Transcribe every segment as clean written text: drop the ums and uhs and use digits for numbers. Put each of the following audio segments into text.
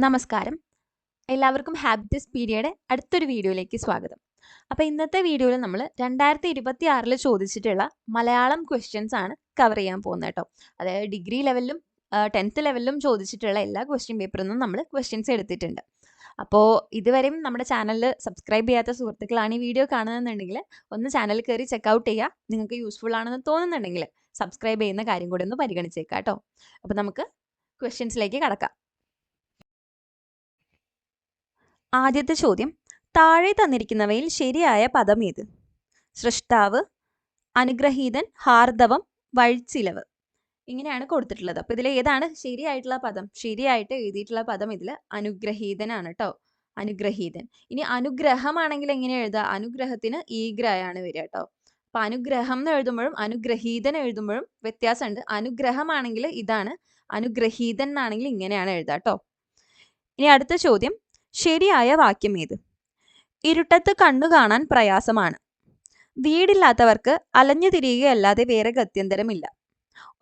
നമസ്കാരം. എല്ലാവർക്കും happiness period അടുത്തൊരു വീഡിയോയിലേക്ക് സ്വാഗതം. അപ്പോൾ ഇന്നത്തെ വീഡിയോയിൽ നമ്മൾ 2026 ചോദിച്ചിട്ടുള്ള മലയാളം ക്വസ്റ്റ്യൻസ് ആണ് കവർ ചെയ്യാൻ പോകുന്നത് കേട്ടോ. അതായത് ഡിഗ്രി ലെവലിലും 10th ലെവലിലും ചോദിച്ചിട്ടുള്ള എല്ലാ ക്വസ്റ്റ്യൻ പേപ്പറിൽ നിന്നും നമ്മൾ ക്വസ്റ്റ്യൻസ് എടുത്തിട്ടുണ്ട്. അപ്പോൾ ഇതുവരെയും നമ്മുടെ ചാനൽ സബ്സ്ക്രൈബ് ചെയ്യാത്ത സുഹൃത്തുക്കളാണ് ഈ വീഡിയോ കാണുന്നതെന്നുണ്ടെങ്കിൽ ഒന്ന് ചാനൽ കയറി ചെക്കൗട്ട് ചെയ്യുക. നിങ്ങൾക്ക് യൂസ്ഫുൾ ആണെന്ന് തോന്നുന്നുണ്ടെങ്കിൽ സബ്സ്ക്രൈബ് ചെയ്യുന്ന കാര്യം കൂടി ഒന്ന് പരിഗണിച്ചേക്കാം കേട്ടോ. അപ്പോൾ നമുക്ക് ക്വസ്റ്റ്യൻസിലേക്ക് കടക്കാം. ആദ്യത്തെ ചോദ്യം, താഴെ തന്നിരിക്കുന്നവയിൽ ശരിയായ പദം ഏത്? സൃഷ്ടാവ്, അനുഗ്രഹീതൻ, ഹാർദവം, വഴിച്ചിലവ്. ഇങ്ങനെയാണ് കൊടുത്തിട്ടുള്ളത്. അപ്പോൾ ഇതിൽ ഏതാണ് ശരിയായിട്ടുള്ള പദം? ശരിയായിട്ട് എഴുതിയിട്ടുള്ള പദം ഇതിൽ അനുഗ്രഹീതനാണ് കേട്ടോ. അനുഗ്രഹീതൻ. ഇനി അനുഗ്രഹമാണെങ്കിൽ എങ്ങനെ എഴുതുക? അനുഗ്രഹത്തിന് ഈഗ്രയാണ് വരിക കേട്ടോ. അപ്പോൾ അനുഗ്രഹം എന്ന് എഴുതുമ്പോഴും അനുഗ്രഹീതൻ എഴുതുമ്പോഴും വ്യത്യാസമുണ്ട്. അനുഗ്രഹമാണെങ്കിൽ ഇതാണ്, അനുഗ്രഹീതൻ എന്നാണെങ്കിൽ ഇങ്ങനെയാണ് എഴുതുക കേട്ടോ. ഇനി അടുത്ത ചോദ്യം, ശരിയായ വാക്യം ഏത്? ഇരുട്ടത്ത് കണ്ണു കാണാൻ പ്രയാസമാണ്. വീടില്ലാത്തവർക്ക് അലഞ്ഞു തിരിയുകയല്ലാതെ വേറെ ഗത്യന്തരമില്ല.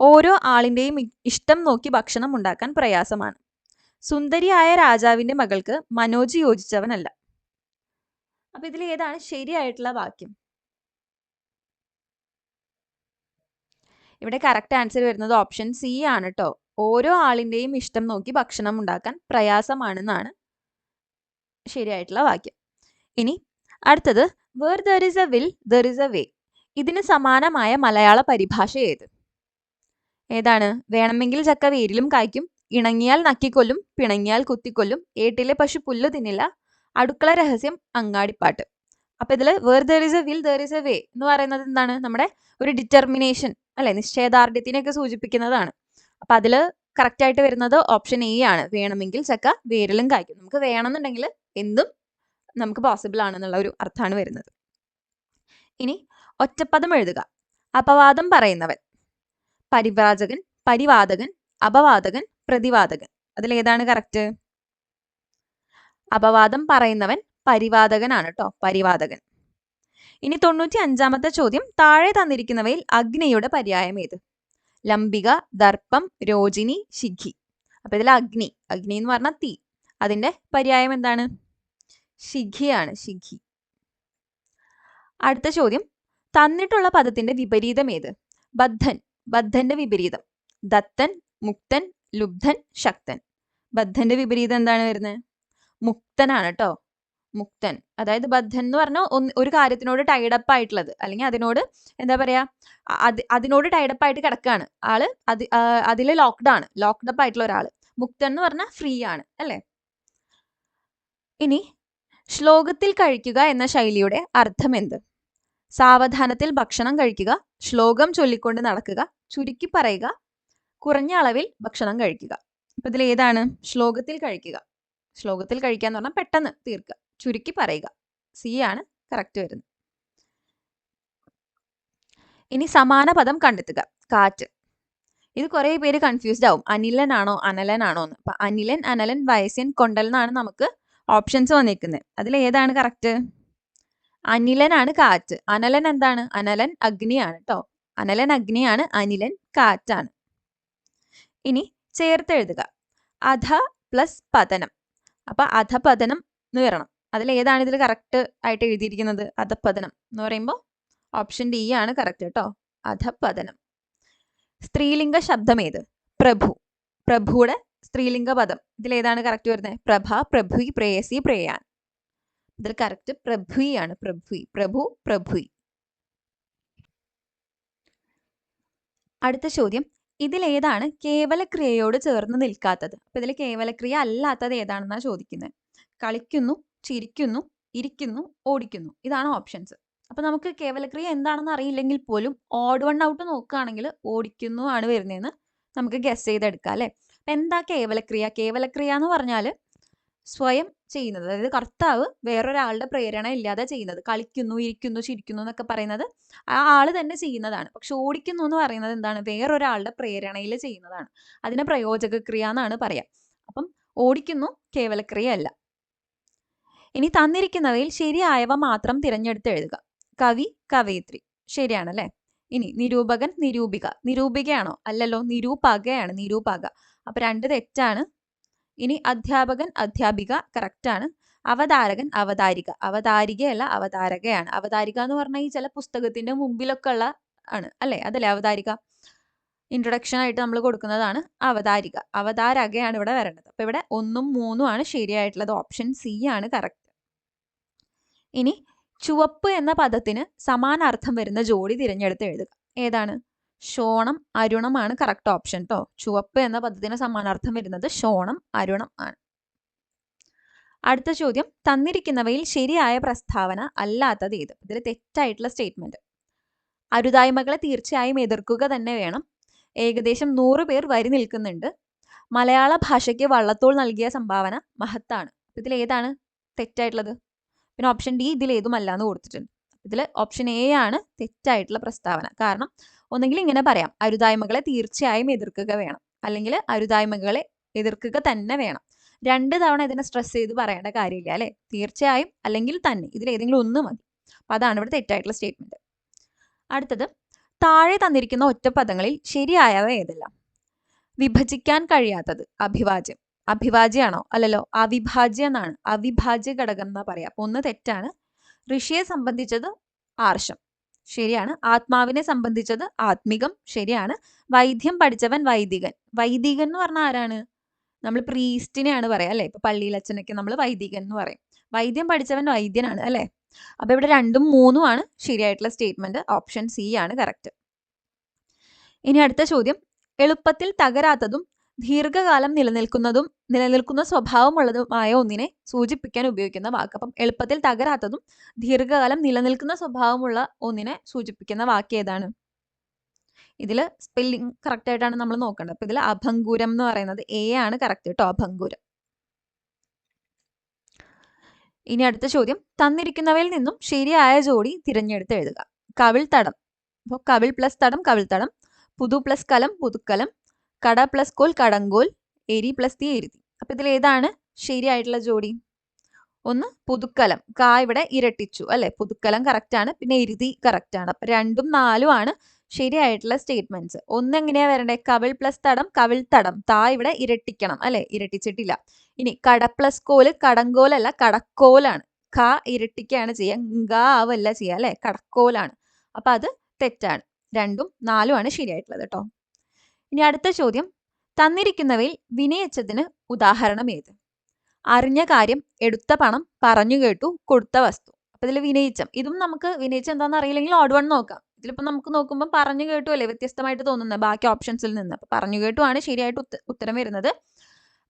ഓരോ ആളിൻ്റെയും ഇഷ്ടം നോക്കി ഭക്ഷണം ഉണ്ടാക്കാൻ പ്രയാസമാണ്. സുന്ദരിയായ രാജാവിൻ്റെ മകൾക്ക് മനോജ് യോജിച്ചവനല്ല. അപ്പൊ ഇതിൽ ഏതാണ് ശരിയായിട്ടുള്ള വാക്യം? ഇവിടെ കറക്റ്റ് ആൻസർ വരുന്നത് ഓപ്ഷൻ സി ആണ് കേട്ടോ. ഓരോ ആളിൻ്റെയും ഇഷ്ടം നോക്കി ഭക്ഷണം ഉണ്ടാക്കാൻ പ്രയാസമാണെന്നാണ് ശരിയായിട്ടുള്ള വാക്യം. ഇനി അടുത്തത്, where there is a will there is a way. ഇതിന് സമാനമായ മലയാള പരിഭാഷ ഏത്? ഏതാണ്? വേണമെങ്കിൽ ചക്ക വേരിലും കായ്ക്കും, ഇണങ്ങിയാൽ നക്കിക്കൊല്ലും, പിണങ്ങിയാൽ കുത്തിക്കൊല്ലും, ഏട്ടിലെ പശു പുല്ല് തിന്നില്ല, അടുക്കള രഹസ്യം, അങ്ങാടിപ്പാട്ട്. അപ്പൊ ഇതില് where there is a will there is a way എന്ന് പറയുന്നത് എന്താണ്? നമ്മുടെ ഒരു ഡിറ്റർമിനേഷൻ അല്ലെ, നിശ്ചയദാർഢ്യത്തിനെയൊക്കെ സൂചിപ്പിക്കുന്നതാണ്. അപ്പൊ അതില് കറക്റ്റ് ആയിട്ട് വരുന്നത് ഓപ്ഷൻ എ ആണ്. വേണമെങ്കിൽ ചക്ക വേരിലും കായ്ക്കും. നമുക്ക് വേണമെന്നുണ്ടെങ്കിൽ എന്തും നമുക്ക് പോസിബിൾ ആണെന്നുള്ള ഒരു അർത്ഥമാണ് വരുന്നത്. ഇനി ഒറ്റപ്പദം എഴുതുക. അപവാദം പറയുന്നവൻ, പരിവ്രാജകൻ, പരിവാദകൻ, അപവാദകൻ, പ്രതിവാദകൻ. അതിലേതാണ് കറക്റ്റ്? അപവാദം പറയുന്നവൻ പരിവാദകനാണ് കേട്ടോ, പരിവാദകൻ. ഇനി 95ാമത്തെ ചോദ്യം, താഴെ തന്നിരിക്കുന്നവയിൽ അഗ്നിയുടെ പര്യായം ഏത്? ലംബിക, ദർപ്പം, രോജിനി, ശിഖി. അപ്പൊ ഇതിൽ അഗ്നി, അഗ്നി എന്ന് പറഞ്ഞാൽ തീ, അതിന്റെ പര്യായം എന്താണ്? ശിഖിയാണ്, ശിഖി. അടുത്ത ചോദ്യം, തന്നിട്ടുള്ള പദത്തിന്റെ വിപരീതം ഏത്? ബദ്ധൻ, ബദ്ധന്റെ വിപരീതം. ദത്തൻ, മുക്തൻ, ലുബ്ധൻ, ശക്തൻ. ബദ്ധന്റെ വിപരീതം എന്താണ് വരുന്നത്? മുക്തനാണ് കേട്ടോ, മുക്തൻ. അതായത് ബദ്ധൻ എന്ന് പറഞ്ഞാൽ ഒരു കാര്യത്തിനോട് ടൈഡപ്പ് ആയിട്ടുള്ളത്, അല്ലെങ്കിൽ അതിനോട് എന്താ പറയാ, അതിനോട് ടൈഡപ്പ് ആയിട്ട് കിടക്കാണ് ആള്, അതിൽ ലോക്ക്ഡ് അപ്പ് ആയിട്ടുള്ള ഒരാള്. മുക്തൻ എന്ന് പറഞ്ഞാൽ ഫ്രീ ആണ് അല്ലേ. ഇനി ശ്ലോകത്തിൽ കഴിക്കുക എന്ന ശൈലിയുടെ അർത്ഥം എന്ത്? സാവധാനത്തിൽ ഭക്ഷണം കഴിക്കുക, ശ്ലോകം ചൊല്ലിക്കൊണ്ട് നടക്കുക, ചുരുക്കി പറയുക, കുറഞ്ഞ അളവിൽ ഭക്ഷണം കഴിക്കുക. അപ്പൊ ഇതിൽ ഏതാണ് ശ്ലോകത്തിൽ കഴിക്കുക? ശ്ലോകത്തിൽ കഴിക്കുക എന്ന് പറഞ്ഞാൽ പെട്ടെന്ന് തീർക്കുക, ചുരുക്കി പറയുക. സി ആണ് കറക്റ്റ് വരുന്നത്. ഇനി സമാന പദം കണ്ടെത്തുക. കാറ്റ്. ഇത് കുറെ പേര് കൺഫ്യൂസ്ഡ് ആവും, അനിലനാണോ അനലനാണോ എന്ന്. അപ്പൊ അനിലൻ, അനലൻ, വയസ്യൻ, കൊണ്ടൽ എന്നാണ് നമുക്ക് ഓപ്ഷൻസ് വന്നിരിക്കുന്നത്. അതിൽ ഏതാണ് കറക്റ്റ്? അനിലനാണ് കാറ്റ്. അനലൻ എന്താണ്? അനലൻ അഗ്നിയാണ് കേട്ടോ. അനലൻ അഗ്നിയാണ്, അനിലൻ കാറ്റാണ്. ഇനി ചേർത്തെഴുതുക. അധ പ്ലസ് പതനം. അപ്പൊ അധപതനം എന്ന് വരണം. അതിൽ ഏതാണ് ഇതിൽ കറക്റ്റ് ആയിട്ട് എഴുതിയിരിക്കുന്നത്? അധപതനം എന്ന് പറയുമ്പോൾ ഓപ്ഷൻ ഡി ആണ് കറക്റ്റ് കേട്ടോ, അധപതനം. സ്ത്രീലിംഗ ശബ്ദം ഏത്? പ്രഭു. പ്രഭുയുടെ സ്ത്രീലിംഗ പദം ഇതിൽ ഏതാണ് കറക്റ്റ് വരുന്നത്? പ്രഭ, പ്രഭുയി, പ്രേയസി, പ്രേയാൻ. ഇതിൽ കറക്റ്റ് പ്രഭുയി ആണ്, പ്രഭുയി. പ്രഭു, പ്രഭുയി. അടുത്ത ചോദ്യം, ഇതിലേതാണ് കേവലക്രിയയോട് ചേർന്ന് നിൽക്കാത്തത്? അപ്പൊ ഇതിൽ കേവലക്രിയ അല്ലാത്തത് ഏതാണെന്നാ ചോദിക്കുന്നത്. കളിക്കുന്നു, ചിരിക്കുന്നു, ഇരിക്കുന്നു, ഓടിക്കുന്നു. ഇതാണ് ഓപ്ഷൻസ്. അപ്പൊ നമുക്ക് കേവലക്രിയ എന്താണെന്ന് അറിയില്ലെങ്കിൽ പോലും ഓഡ് വൺ ഔട്ട് നോക്കുകയാണെങ്കിൽ ഓടിക്കുന്നു ആണ് വരുന്നതെന്ന് നമുക്ക് ഗസ് ചെയ്തെടുക്കാം അല്ലെ. അപ്പൊ എന്താ കേവലക്രിയ? കേവലക്രിയ എന്ന് പറഞ്ഞാൽ സ്വയം ചെയ്യുന്നത്, അതായത് കർത്താവ് വേറൊരാളുടെ പ്രേരണ ഇല്ലാതെ ചെയ്യുന്നത്. കളിക്കുന്നു, ഇരിക്കുന്നു, ചിരിക്കുന്നു എന്നൊക്കെ പറയുന്നത് ആ ആള് തന്നെ ചെയ്യുന്നതാണ്. പക്ഷെ ഓടിക്കുന്നു എന്ന് പറയുന്നത് എന്താണ്? വേറൊരാളുടെ പ്രേരണയിൽ ചെയ്യുന്നതാണ്. അതിനെ പ്രയോജകക്രിയ എന്നാണ് പറയാം. അപ്പം ഓടിക്കുന്നു കേവലക്രിയ അല്ല. ഇനി തന്നിരിക്കുന്നവയിൽ ശരിയായവ മാത്രം തിരഞ്ഞെടുത്ത് എഴുതുക. കവി, കവയിത്രി. ശരിയാണല്ലേ. ഇനി നിരൂപകൻ, നിരൂപിക. നിരൂപികയാണോ? അല്ലല്ലോ, നിരൂപകയാണ്, നിരൂപക. അപ്പൊ 2 തെറ്റാണ്. ഇനി അധ്യാപകൻ അധ്യാപിക കറക്റ്റ് ആണ്. അവതാരകൻ അവതാരിക, അവതാരികയല്ല അവതാരകയാണ്. അവതാരിക എന്ന് പറഞ്ഞാൽ ഈ ചില പുസ്തകത്തിന്റെ മുമ്പിലൊക്കെ ഉള്ള ആണ് അല്ലെ, അതല്ലേ അവതാരിക. ഇൻട്രൊഡക്ഷൻ ആയിട്ട് നമ്മൾ കൊടുക്കുന്നതാണ് അവതാരിക. അവതാരകയാണ് ഇവിടെ വരേണ്ടത്. അപ്പൊ ഇവിടെ 1ഉം 3ഉം ആണ് ശരിയായിട്ടുള്ളത്. ഓപ്ഷൻ സി ആണ് കറക്റ്റ്. ഇനി ചുവപ്പ് എന്ന പദത്തിന് സമാനാർത്ഥം വരുന്ന ജോഡി തിരഞ്ഞെടുത്ത് എഴുതുക. ഏതാണ്? ശോണം അരുണമാണ് കറക്റ്റ് ഓപ്ഷൻ ട്ടോ. ചുവപ്പ് എന്ന പദത്തിന് സമാനാർത്ഥം വരുന്നത് ശോണം അരുണം ആണ്. അടുത്ത ചോദ്യം, തന്നിരിക്കുന്നവയിൽ ശരിയായ പ്രസ്താവന അല്ലാത്തത് ഏത്? ഇതിൽ തെറ്റായിട്ടുള്ള സ്റ്റേറ്റ്മെന്റ്. അരുതായ്മകളെ തീർച്ചയായും എതിർക്കുക തന്നെ വേണം. ഏകദേശം 100 പേർ വരി നിൽക്കുന്നുണ്ട്. മലയാള ഭാഷയ്ക്ക് വള്ളത്തോൾ നൽകിയ സംഭാവന മഹത്താണ്. ഇതിൽ ഏതാണ് തെറ്റായിട്ടുള്ളത്? പിന്നെ ഓപ്ഷൻ ഡി ഇതിൽ ഏതുമല്ല എന്ന് കൊടുത്തിട്ടുണ്ട്. ഇതിൽ ഓപ്ഷൻ എ ആണ് തെറ്റായിട്ടുള്ള പ്രസ്താവന. കാരണം ഒന്നെങ്കിൽ ഇങ്ങനെ പറയാം, അരുതായ്മകളെ തീർച്ചയായും എതിർക്കുക വേണം, അല്ലെങ്കിൽ അരുതായ്മകളെ എതിർക്കുക തന്നെ വേണം. 2 തവണ ഇതിനെ സ്ട്രെസ് ചെയ്ത് പറയേണ്ട കാര്യമില്ല അല്ലെ. തീർച്ചയായും അല്ലെങ്കിൽ തന്നെ, ഇതിൽ ഏതെങ്കിലും ഒന്ന് മതി. അപ്പൊ അതാണ് ഇവിടെ തെറ്റായിട്ടുള്ള സ്റ്റേറ്റ്മെന്റ്. അടുത്തത്, താഴെ തന്നിരിക്കുന്ന ഒറ്റപ്പദങ്ങളിൽ ശരിയായവ ഏതെല്ലാം? വിഭജിക്കാൻ കഴിയാത്തത് അഭിവാജ്യം. അഭിവാജ്യാണോ? അല്ലല്ലോ, അവിഭാജ്യ എന്നാണ്. അവിഭാജ്യ ഘടകം എന്നാ പറയാ. അപ്പൊ ഒന്ന് തെറ്റാണ്. ഋഷിയെ സംബന്ധിച്ചത് ആർഷം, ശരിയാണ്. ആത്മാവിനെ സംബന്ധിച്ചത് ആത്മികം, ശരിയാണ്. വൈദ്യം പഠിച്ചവൻ വൈദികൻ. വൈദികൻ എന്ന് പറഞ്ഞാൽ ആരാണ്? നമ്മൾ പ്രീസ്റ്റിനെയാണ് പറയാ അല്ലെ. ഇപ്പൊ പള്ളിയിൽ അച്ഛനൊക്കെ നമ്മൾ വൈദികൻ എന്ന് പറയും. വൈദ്യം പഠിച്ചവൻ വൈദ്യനാണ് അല്ലെ. അപ്പൊ ഇവിടെ 2ഉം 3ഉം ആണ് ശരിയായിട്ടുള്ള സ്റ്റേറ്റ്മെന്റ്. ഓപ്ഷൻ സി ആണ് കറക്റ്റ്. ഇനി അടുത്ത ചോദ്യം, എളുപ്പത്തിൽ തകരാത്തതും ദീർഘകാലം നിലനിൽക്കുന്ന സ്വഭാവമുള്ളതുമായ ഒന്നിനെ സൂചിപ്പിക്കാൻ ഉപയോഗിക്കുന്ന വാക്ക്. അപ്പം എളുപ്പത്തിൽ തകരാത്തതും ദീർഘകാലം നിലനിൽക്കുന്ന സ്വഭാവമുള്ള ഒന്നിനെ സൂചിപ്പിക്കുന്ന വാക്ക് ഏതാണ്? ഇതിൽ സ്പെല്ലിംഗ് കറക്റ്റ് ആയിട്ടാണ് നമ്മൾ നോക്കേണ്ടത്. അപ്പൊ ഇതിൽ അഭംഗുരം എന്ന് പറയുന്നത് എ ആണ് കറക്റ്റ് കേട്ടോ, അഭംഗുരം. ഇനി അടുത്ത ചോദ്യം, തന്നിരിക്കുന്നവയിൽ നിന്നും ശരിയായ ജോഡി തിരഞ്ഞെടുത്ത് എഴുതുക. കവിൾത്തടം, അപ്പോൾ കവിൾ പ്ലസ് തടം കവിൾത്തടം, പുതു പ്ലസ് കലം പുതുക്കലം, കട പ്ലസ് കോൽ കടങ്കോൽ, എരി പ്ലസ് തീ എരുതി. അപ്പൊ ഇതിൽ ഏതാണ് ശരിയായിട്ടുള്ള ജോഡി? ഒന്ന് പുതുക്കലം, കാ ഇവിടെ ഇരട്ടിച്ചു അല്ലെ, പുതുക്കലം കറക്റ്റ് ആണ്. പിന്നെ എരുതി കറക്റ്റ് ആണ്. അപ്പൊ 2ഉം 4ഉം ആണ് ശരിയായിട്ടുള്ള സ്റ്റേറ്റ്മെന്റ്സ്. ഒന്ന് എങ്ങനെയാ വരണ്ടേ? കവിൾ പ്ലസ് തടം കവിൾ തടം, താ ഇവിടെ ഇരട്ടിക്കണം അല്ലെ, ഇരട്ടിച്ചിട്ടില്ല. ഇനി കട പ്ലസ് കോല് കടങ്കോലല്ല കടക്കോലാണ്. ക ഇരട്ടിക്കാണ് ചെയ്യുക, ഗ ആവല്ല ചെയ്യുക അല്ലെ, കടക്കോലാണ്. അപ്പൊ അത് തെറ്റാണ്. 2ഉം 4ഉം ആണ് ശരിയായിട്ടുള്ളത് കേട്ടോ. ഇനി അടുത്ത ചോദ്യം, തന്നിരിക്കുന്നവയിൽ വിനയിച്ചതിന് ഉദാഹരണം ഏത്? അറിഞ്ഞ കാര്യം, എടുത്ത പണം, പറഞ്ഞു കേട്ടു, കൊടുത്ത വസ്തു. അപ്പൊ ഇതിൽ വിനയിച്ചം, ഇതും നമുക്ക് വിനയിച്ചം എന്താണെന്ന് അറിയില്ലെങ്കിൽ ഓഡ് വൺ നോക്കാം. ഇതിലിപ്പോ നമുക്ക് നോക്കുമ്പോൾ പറഞ്ഞു കേട്ടു അല്ലേ വ്യത്യസ്തമായിട്ട് തോന്നുന്നത് ബാക്കി ഓപ്ഷൻസിൽ നിന്ന്. അപ്പൊ പറഞ്ഞു കേട്ടു ആണ് ശരിയായിട്ട് ഉത്തരം വരുന്നത്.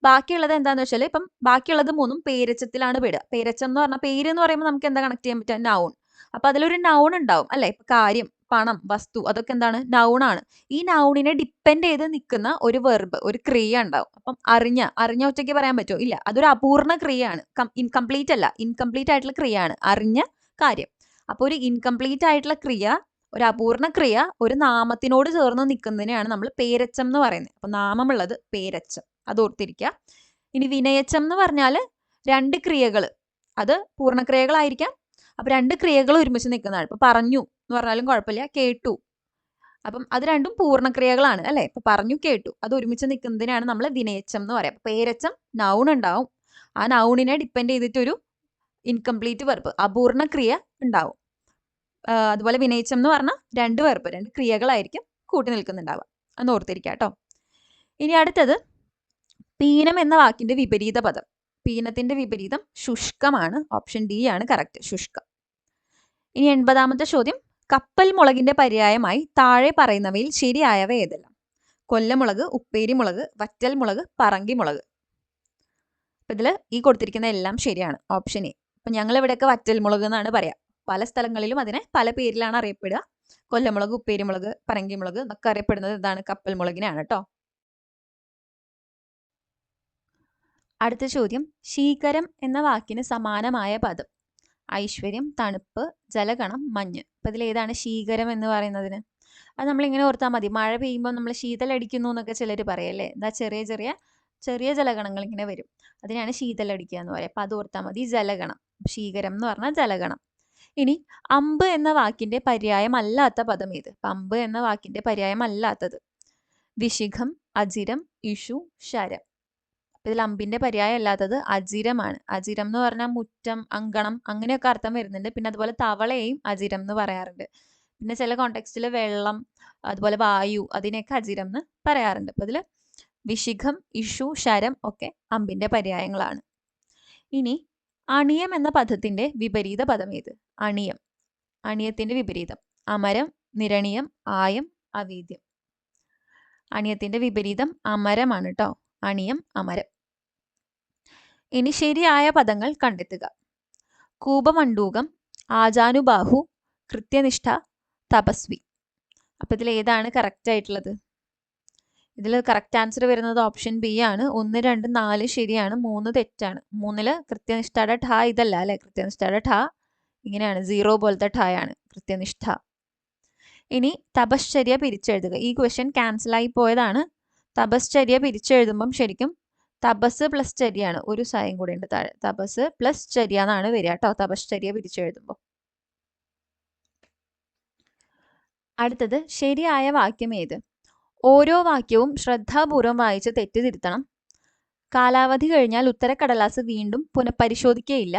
ബാക്കിയുള്ളത് എന്താന്ന് വെച്ചാൽ, ഇപ്പം ബാക്കിയുള്ളത് 3ഉം പേരച്ചത്തിലാണ് പെടുക. പേരച്ചം എന്ന് പറഞ്ഞാൽ പേര് എന്ന് പറയുമ്പോൾ നമുക്ക് എന്താ കണക്ട് ചെയ്യാൻ പറ്റുക? നൗൺ. അപ്പൊ അതിലൊരു നൗൺ ഉണ്ടാവും അല്ലെ. ഇപ്പൊ കാര്യം, പണം, വസ്തു, അതൊക്കെ എന്താണ്? നൗൺ ആണ്. ഈ നൗണിനെ ഡിപ്പെൻഡ് ചെയ്ത് നിൽക്കുന്ന ഒരു വെർബ്, ഒരു ക്രിയ ഉണ്ടാവും. അപ്പം അറിഞ്ഞ ഒറ്റയ്ക്ക് പറയാൻ പറ്റുമോ? ഇല്ല, അതൊരു അപൂർണ ക്രിയയാണ്. ഇൻകംപ്ലീറ്റ് അല്ല, ഇൻകംപ്ലീറ്റ് ആയിട്ടുള്ള ക്രിയയാണ് അറിഞ്ഞ കാര്യം. അപ്പൊ ഒരു ഇൻകംപ്ലീറ്റ് ആയിട്ടുള്ള ക്രിയ, ഒരു അപൂർണ ക്രിയ ഒരു നാമത്തിനോട് ചേർന്ന് നിൽക്കുന്നതിനെയാണ് നമ്മൾ പേരച്ചം എന്ന് പറയുന്നത്. അപ്പൊ നാമമുള്ളത് പേരച്ചം, അത് ഓർത്തിരിക്കുക. ഇനി വിനയച്ചം എന്ന് പറഞ്ഞാൽ 2 ക്രിയകൾ, അത് പൂർണ്ണക്രിയകളായിരിക്കാം. അപ്പൊ 2 ക്രിയകൾ ഒരുമിച്ച് നിൽക്കുന്നതാണ്. ഇപ്പൊ പറഞ്ഞു എന്ന് പറഞ്ഞാലും കുഴപ്പമില്ല, കേട്ടു. അപ്പം അത് 2ഉം പൂർണ്ണക്രിയകളാണ് അല്ലെ. ഇപ്പൊ പറഞ്ഞു കേട്ടു, അത് ഒരുമിച്ച് നിൽക്കുന്നതിനാണ് നമ്മൾ വിനയച്ചം എന്ന് പറയാം. പേരച്ചം നൗൺ ഉണ്ടാവും, ആ നൗണിനെ ഡിപ്പെൻഡ് ചെയ്തിട്ടൊരു ഇൻകംപ്ലീറ്റ് വെർബ്, അപൂർണ ക്രിയ ഉണ്ടാവും. അതുപോലെ വിനയിച്ചം എന്ന് പറഞ്ഞാൽ 2 വെർബ്, 2 ക്രിയകളായിരിക്കും കൂട്ടി നിൽക്കുന്നുണ്ടാവുക. അന്ന് ഓർത്തിരിക്കുക കേട്ടോ. ഇനി അടുത്തത്, പീനം എന്ന വാക്കിന്റെ വിപരീത പദം. പീനത്തിന്റെ വിപരീതം ശുഷ്കമാണ്. ഓപ്ഷൻ ഡി ആണ് കറക്റ്റ്, ശുഷ്കം. ഇനി 80ാമത്തെ ചോദ്യം, കപ്പൽ മുളകിന്റെ പര്യായമായി താഴെ പറയുന്നവയിൽ ശരിയായവ ഏതെല്ലാം? കൊല്ലമുളക്, ഉപ്പേരിമുളക്, വറ്റൽ മുളക്, പറങ്കി മുളക്. അപ്പൊ ഇതിൽ ഈ കൊടുത്തിരിക്കുന്ന എല്ലാം ശരിയാണ്. Option A. അപ്പൊ ഞങ്ങൾ ഇവിടെയൊക്കെ വറ്റൽ മുളക് എന്നാണ് പറയാ. പല സ്ഥലങ്ങളിലും അതിനെ പല പേരിലാണ് അറിയപ്പെടുക. കൊല്ലമുളക്, ഉപ്പേരിമുളക്, പറങ്കി മുളക് എന്നൊക്കെ അറിയപ്പെടുന്നത് ഇതാണ്, കപ്പൽ മുളകിനാണ് കേട്ടോ. അടുത്ത ചോദ്യം, ശീകരം എന്ന വാക്കിന് സമാനമായ പദം. ഐശ്വര്യം, തണുപ്പ്, ജലഗണം, മഞ്ഞ്. അപ്പൊ ഇതിൽ ഏതാണ് ശീകരം എന്ന് പറയുന്നതിന്? അത് നമ്മളിങ്ങനെ ഓർത്താൽ മതി. മഴ പെയ്യുമ്പോൾ നമ്മൾ ശീതലടിക്കുന്നു എന്നൊക്കെ ചിലർ പറയല്ലേ. എന്താ, ചെറിയ ജലഗണങ്ങൾ ഇങ്ങനെ വരും, അതിനാണ് ശീതലടിക്കുക എന്ന് പറയുക. അപ്പൊ അത് ഓർത്താൽ മതി, ജലഗണം. ശീകരം എന്ന് പറഞ്ഞാൽ ജലഗണം. ഇനി അമ്പ് എന്ന വാക്കിന്റെ പര്യായം അല്ലാത്ത പദം ഏത്? അമ്പ് എന്ന വാക്കിന്റെ പര്യായം അല്ലാത്തത്: വിശിഖം, അജിരം, ഇഷു, ശരം. ഇതിൽ അമ്പിന്റെ പര്യായം അല്ലാത്തത് അജിരമാണ്. അജിരം എന്ന് പറഞ്ഞാൽ മുറ്റം, അങ്കണം അങ്ങനെയൊക്കെ അർത്ഥം വരുന്നുണ്ട്. പിന്നെ അതുപോലെ തവളയെയും അജിരം എന്ന് പറയാറുണ്ട്. പിന്നെ ചില കോണ്ടെക്സ്റ്റിൽ വെള്ളം, അതുപോലെ വായു, അതിനെയൊക്കെ അജിരം എന്ന് പറയാറുണ്ട്. അപ്പൊ ഇതിൽ വിശിഖം, ഇഷു, ശരം ഒക്കെ അമ്പിന്റെ പര്യായങ്ങളാണ്. ഇനി അണിയം എന്ന പദത്തിന്റെ വിപരീത പദം ഏത്? അണിയം, അണിയത്തിന്റെ വിപരീതം അമരം, നിരണിയം, ആയം, അവീദ്യം. അണിയത്തിന്റെ വിപരീതം അമരമാണ് കേട്ടോ. അണിയം, അമരം. ഇനി ശരിയായ പദങ്ങൾ കണ്ടെത്തുക. കൂപമണ്ഡൂകം, ആജാനുബാഹു, കൃത്യനിഷ്ഠ, തപസ്വി. അപ്പൊ ഇതിൽ ഏതാണ് കറക്റ്റ് ആയിട്ടുള്ളത്? ഇതിൽ കറക്റ്റ് ആൻസർ വരുന്നത് ഓപ്ഷൻ ബി ആണ്. 1, 2, 4 ശരിയാണ്, 3 തെറ്റാണ്. 3 കൃത്യനിഷ്ഠയുടെ ഠ ഇതല്ല അല്ലെ? കൃത്യനിഷ്ഠയുടെ ഠ ഇങ്ങനെയാണ്, 0 പോലത്തെ ഠയാണ് കൃത്യനിഷ്ഠ. ഇനി തപശ്ചര്യ പിരിച്ചെഴുതുക. ഈ ക്വസ്റ്റ്യൻ ക്യാൻസൽ ആയി പോയതാണ്. തപശ്ചര്യ പിരിച്ചെഴുതുമ്പം ശരിക്കും തപസ് പ്ലസ് ചര്യാണ്, ഒരു സായം കൂടെ ഉണ്ട് താഴെ. തപസ് പ്ലസ് ചര്യ എന്നാണ് വരിക കേട്ടോ, തപശ്ചര്യ പിരിച്ചെഴുതുമ്പോൾ. അടുത്തത് ശരിയായ വാക്യം ഏത്? ഓരോ വാക്യവും ശ്രദ്ധാപൂർവം വായിച്ച് തെറ്റ് തിരുത്തണം. കാലാവധി കഴിഞ്ഞാൽ ഉത്തരക്കടലാസ് വീണ്ടും പുനഃപരിശോധിക്കുകയില്ല.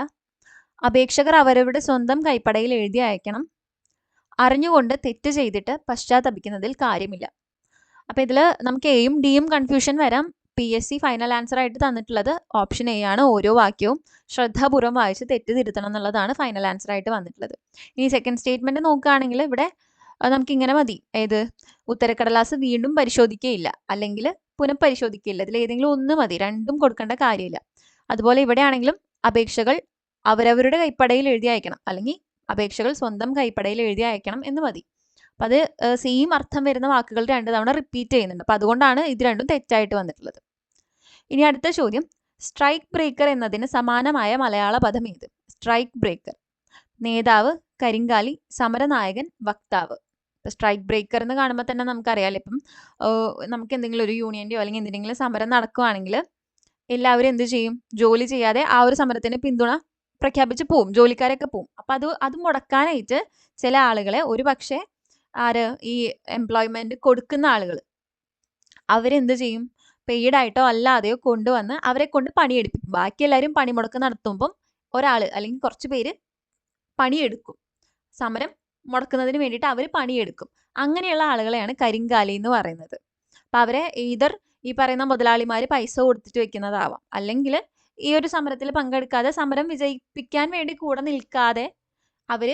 അപേക്ഷകർ അവരവരുടെ സ്വന്തം കൈപ്പടയിൽ എഴുതി അയക്കണം. അറിഞ്ഞുകൊണ്ട് തെറ്റ് ചെയ്തിട്ട് പശ്ചാത്തപിക്കുന്നതിൽ കാര്യമില്ല. അപ്പൊ ഇതിൽ നമുക്ക് എയും ഡിയും കൺഫ്യൂഷൻ വരാം. PSC ഫൈനൽ ആൻസർ ആയിട്ട് തന്നിട്ടുള്ളത് ഓപ്ഷൻ എ ആണ്. ഓരോ വാക്യവും ശ്രദ്ധാപൂർവം വായിച്ച് തെറ്റ് തിരുത്തണം എന്നുള്ളതാണ് ഫൈനൽ ആൻസർ ആയിട്ട് വന്നിട്ടുള്ളത്. ഇനി സെക്കൻഡ് സ്റ്റേറ്റ്മെന്റ് നോക്കുകയാണെങ്കിൽ ഇവിടെ നമുക്ക് ഇങ്ങനെ മതി. ഏത്? ഉത്തരക്കടലാസ് വീണ്ടും പരിശോധിക്കുകയില്ല അല്ലെങ്കിൽ പുനഃപരിശോധിക്കുകയില്ല. ഇതിൽ ഏതെങ്കിലും ഒന്ന് മതി, രണ്ടും കൊടുക്കേണ്ട കാര്യമില്ല. അതുപോലെ ഇവിടെ ആണെങ്കിലും അപേക്ഷകൾ അവരവരുടെ കൈപ്പടയിൽ എഴുതി അയക്കണം, അല്ലെങ്കിൽ അപേക്ഷകൾ സ്വന്തം കൈപ്പടയിൽ എഴുതി അയക്കണം എന്ന് മതി. അപ്പം അത് സെയിം അർത്ഥം വരുന്ന വാക്കുകൾ 2 തവണ റിപ്പീറ്റ് ചെയ്യുന്നുണ്ട്. അപ്പം അതുകൊണ്ടാണ് ഇത് രണ്ടും തെറ്റായിട്ട് വന്നിട്ടുള്ളത്. ഇനി അടുത്ത ചോദ്യം, സ്ട്രൈക്ക് ബ്രേക്കർ എന്നതിന് സമാനമായ മലയാള പദം ഏത്? സ്ട്രൈക്ക് ബ്രേക്കർ നേതാവ്, കരിങ്കാലി, സമരനായകൻ, വക്താവ്. ഇപ്പം സ്ട്രൈക്ക് ബ്രേക്കർ എന്ന് കാണുമ്പോൾ തന്നെ നമുക്കറിയാമല്ലോ, ഇപ്പം നമുക്ക് എന്തെങ്കിലും ഒരു യൂണിയൻ്റെയോ അല്ലെങ്കിൽ എന്തെങ്കിലും സമരം നടക്കുകയാണെങ്കിൽ എല്ലാവരും എന്ത് ചെയ്യും? ജോലി ചെയ്യാതെ ആ ഒരു സമരത്തിന് പിന്തുണ പ്രഖ്യാപിച്ച് പോവും, ജോലിക്കാരൊക്കെ പോവും. അപ്പം അത് മുടക്കാനായിട്ട് ചില ആളുകളെ, ഒരു പക്ഷേ ഈ എംപ്ലോയ്മെന്റ് കൊടുക്കുന്ന ആളുകൾ അവരെന്ത് ചെയ്യും? പെയ്ഡായിട്ടോ അല്ലാതെയോ കൊണ്ടുവന്ന് അവരെ കൊണ്ട് പണിയെടുപ്പിക്കും. ബാക്കി എല്ലാവരും പണിമുടക്ക് നടത്തുമ്പം ഒരാൾ അല്ലെങ്കിൽ കുറച്ച് പേര് പണിയെടുക്കും. സമരം മുടക്കുന്നതിന് വേണ്ടിയിട്ട് അവർ പണിയെടുക്കും. അങ്ങനെയുള്ള ആളുകളെയാണ് കരിങ്കാലി എന്ന് പറയുന്നത്. അപ്പം അവരെ ഈതർ ഈ പറയുന്ന മുതലാളിമാർ പൈസ കൊടുത്തിട്ട് വെക്കുന്നതാവാം, അല്ലെങ്കിൽ ഈ ഒരു സമരത്തിൽ പങ്കെടുക്കാതെ സമരം വിജയിപ്പിക്കാൻ വേണ്ടി കൂടെ നിൽക്കാതെ അവർ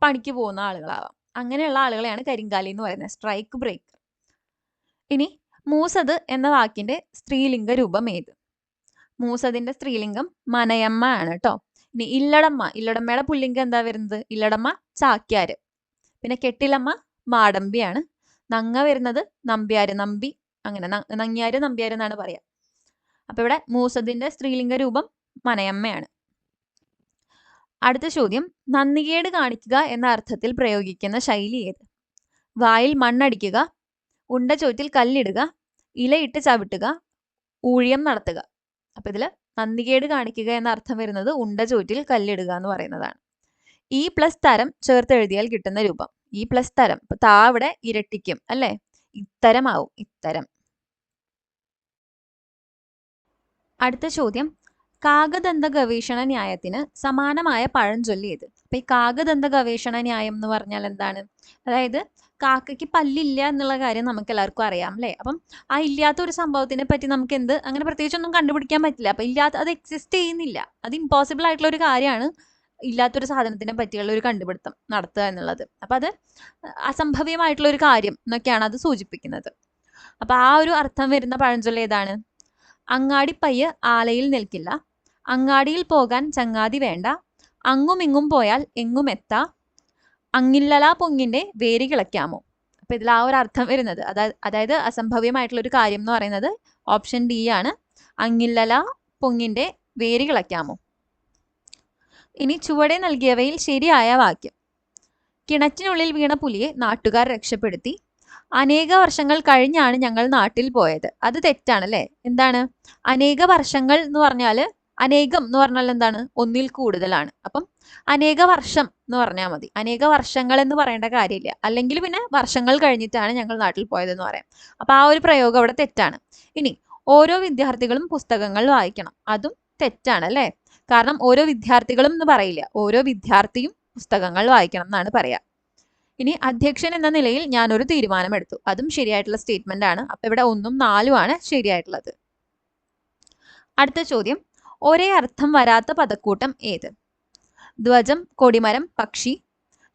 പണിക്ക് പോകുന്ന ആളുകളാവാം. അങ്ങനെയുള്ള ആളുകളെയാണ് കരിങ്കാലി എന്ന് പറയുന്നത്, സ്ട്രൈക്ക് ബ്രേക്കർ. ഇനി മൂസത് എന്ന വാക്കിന്റെ സ്ത്രീലിംഗ രൂപം ഏത്? മൂസതിന്റെ സ്ത്രീലിംഗം മനയമ്മ ആണ് കേട്ടോ. ഇനി ഇല്ലടമ്മ, ഇല്ലടമ്മയുടെ പുല്ലിംഗം എന്താ വരുന്നത്? ഇല്ലടമ്മ ചാക്യാര്. പിന്നെ കെട്ടിലമ്മ മാടമ്പിയാണ്. നങ്ങ വരുന്നത് നമ്പ്യാര്, നമ്പി, അങ്ങനെ നങ്ങ്യാര്, നമ്പ്യാര് എന്നാണ് പറയാ. അപ്പൊ ഇവിടെ മൂസതിന്റെ സ്ത്രീലിംഗ രൂപം മനയമ്മയാണ്. അടുത്ത ചോദ്യം, നന്ദികേട് കാണിക്കുക എന്ന അർത്ഥത്തിൽ പ്രയോഗിക്കുന്ന ശൈലി ഏത്? വായിൽ മണ്ണടിക്കുക, ഉണ്ട ചോറ്റിൽ കല്ലിടുക, ഇലയിട്ട് ചവിട്ടുക, ഊഴിയം നടത്തുക. അപ്പൊ ഇതിൽ നന്ദികേട് കാണിക്കുക എന്ന അർത്ഥം വരുന്നത് ഉണ്ട ചോറ്റിൽ കല്ലിടുക എന്ന് പറയുന്നതാണ്. ഈ പ്ലസ് തരം ചേർത്ത് എഴുതിയാൽ കിട്ടുന്ന രൂപം. ഈ പ്ലസ് തരം, ഇപ്പൊ താവിടെ ഇരട്ടിക്കും അല്ലെ, ഇത്തരമാവും, ഇത്തരം. അടുത്ത ചോദ്യം, കാകദന്ത ഗവേഷണ ന്യായത്തിന് സമാനമായ പഴഞ്ചൊല്ല് ഏത്? അപ്പൊ ഈ കാകദന്ത ഗവേഷണ ന്യായം എന്ന് പറഞ്ഞാൽ എന്താണ്? അതായത് കാക്കയ്ക്ക് പല്ലില്ല എന്നുള്ള കാര്യം നമുക്ക് എല്ലാവർക്കും അറിയാം അല്ലേ? അപ്പം ആ ഇല്ലാത്ത ഒരു സംഭവത്തിനെ പറ്റി നമുക്ക് അങ്ങനെ പ്രത്യേകിച്ചൊന്നും കണ്ടുപിടിക്കാൻ പറ്റില്ല. അപ്പൊ അത് എക്സിസ്റ്റ് ചെയ്യുന്നില്ല, അത് ഇമ്പോസിബിൾ ആയിട്ടുള്ള ഒരു കാര്യമാണ് ഇല്ലാത്തൊരു സാധനത്തിനെ പറ്റിയുള്ള ഒരു കണ്ടുപിടുത്തം നടത്തുക എന്നുള്ളത്. അപ്പൊ അത് അസംഭവ്യമായിട്ടുള്ള ഒരു കാര്യം എന്നൊക്കെയാണ് അത് സൂചിപ്പിക്കുന്നത്. അപ്പൊ ആ ഒരു അർത്ഥം വരുന്ന പഴഞ്ചൊല്ല് ഏതാണ്? അങ്ങാടിപ്പയ്യ് ആലയിൽ നിൽക്കില്ല, അങ്ങാടിയിൽ പോകാൻ ചങ്ങാതി വേണ്ട, അങ്ങുമിങ്ങും പോയാൽ എങ്ങും എത്താ, അങ്ങില്ലലാ പൊങ്ങിന്റെ വേര് കിളയ്ക്കാമോ. അപ്പൊ ഇതിൽ ആ ഒരു അർത്ഥം വരുന്നത്, അതായത് അസംഭവ്യമായിട്ടുള്ള ഒരു കാര്യം എന്ന് പറയുന്നത് ഓപ്ഷൻ ഡി ആണ്, അങ്ങില്ലലാ പൊങ്ങിന്റെ വേര് കിളയ്ക്കാമോ. ഇനി ചുവടെ നൽകിയവയിൽ ശരിയായ വാക്യം. കിണറ്റിനുള്ളിൽ വീണ പുലിയെ നാട്ടുകാർ രക്ഷപ്പെടുത്തി. അനേക വർഷങ്ങൾ കഴിഞ്ഞാണ് ഞങ്ങൾ നാട്ടിൽ പോയത്. അത് തെറ്റാണല്ലേ? എന്താണ് അനേക വർഷങ്ങൾ എന്ന് പറഞ്ഞാൽ? അനേകം എന്ന് പറഞ്ഞാൽ എന്താണ്? ഒന്നിൽ കൂടുതലാണ്. അപ്പം അനേക വർഷം എന്ന് പറഞ്ഞാൽ മതി, അനേക വർഷങ്ങൾ എന്ന് പറയേണ്ട കാര്യമില്ല. അല്ലെങ്കിൽ പിന്നെ വർഷങ്ങൾ കഴിഞ്ഞിട്ടാണ് ഞങ്ങൾ നാട്ടിൽ പോയതെന്ന് പറയാം. അപ്പൊ ആ ഒരു പ്രയോഗം അവിടെ തെറ്റാണ്. ഇനി ഓരോ വിദ്യാർത്ഥികളും പുസ്തകങ്ങൾ വായിക്കണം. അതും തെറ്റാണ് അല്ലേ? കാരണം ഓരോ വിദ്യാർത്ഥികളും എന്ന് പറയില്ല, ഓരോ വിദ്യാർത്ഥിയും പുസ്തകങ്ങൾ വായിക്കണം എന്നാണ് പറയാ. ഇനി അധ്യക്ഷൻ എന്ന നിലയിൽ ഞാനൊരു തീരുമാനമെടുത്തു. അതും ശരിയായിട്ടുള്ള സ്റ്റേറ്റ്മെന്റ് ആണ്. അപ്പൊ ഇവിടെ 1ഉം 4ഉം ആണ് ശരിയായിട്ടുള്ളത്. അടുത്ത ചോദ്യം, ഒരേ അർത്ഥം വരാത്ത പദക്കൂട്ടം ഏത്? ധ്വജം കൊടിമരം പക്ഷി,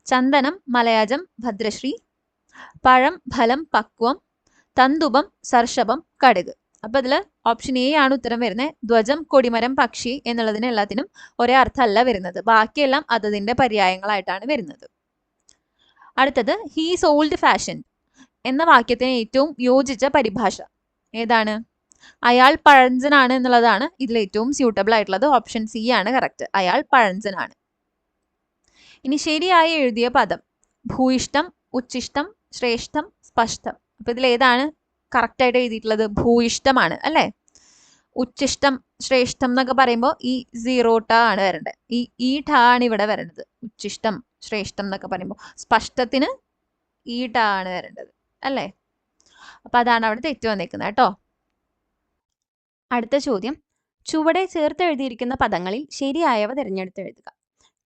ചന്ദനം മലയാജം ഭദ്രശ്രീ, പഴം ഫലം പക്വം, തന്തുപം സർഷപം കടുക്. അപ്പൊ ഇതില് ഓപ്ഷൻ എ ആണ് ഉത്തരം വരുന്നത്. ധ്വജം കൊടിമരം പക്ഷി എന്നുള്ളതിന് എല്ലാത്തിനും ഒരേ അർത്ഥമല്ല വരുന്നത്, ബാക്കിയെല്ലാം അതതിന്റെ പര്യായങ്ങളായിട്ടാണ് വരുന്നത്. അടുത്തത്, ഹീസ് ഓൾഡ് ഫാഷൻ എന്ന വാക്യത്തിന് ഏറ്റവും യോജിച്ച പരിഭാഷ ഏതാണ്? അയാൾ പഴഞ്ചനാണ് എന്നുള്ളതാണ് ഇതിൽ ഏറ്റവും സ്യൂട്ടബിൾ ആയിട്ടുള്ളത്. ഓപ്ഷൻ സി ആണ് കറക്റ്റ്, അയാൾ പഴഞ്ചനാണ്. ഇനി ശരിയായി എഴുതിയ പദം ഭൂയിഷ്ടം, ഉച്ചിഷ്ടം, ശ്രേഷ്ഠം, സ്പഷ്ടം. അപ്പൊ ഇതിൽ ഏതാണ് കറക്റ്റ് ആയിട്ട് എഴുതിയിട്ടുള്ളത്? ഭൂയിഷ്ടമാണ് അല്ലെ? ഉച്ചിഷ്ടം ശ്രേഷ്ഠം എന്നൊക്കെ പറയുമ്പോൾ ഈ 0 ട ആണ് വരേണ്ടത്, ഈ ട ആണ് ഇവിടെ വരേണ്ടത്. ഉച്ചിഷ്ടം ശ്രേഷ്ഠം എന്നൊക്കെ പറയുമ്പോൾ സ്പഷ്ടത്തിന് ഈ ട ആണ് വരേണ്ടത് അല്ലേ? അപ്പൊ അതാണ് അവിടെ തെറ്റ് വന്നേക്കുന്നത് കേട്ടോ. അടുത്ത ചോദ്യം, ചുവടെ ചേർത്ത് എഴുതിയിരിക്കുന്ന പദങ്ങളിൽ ശരിയായവ തിരഞ്ഞെടുത്ത് എഴുതുക.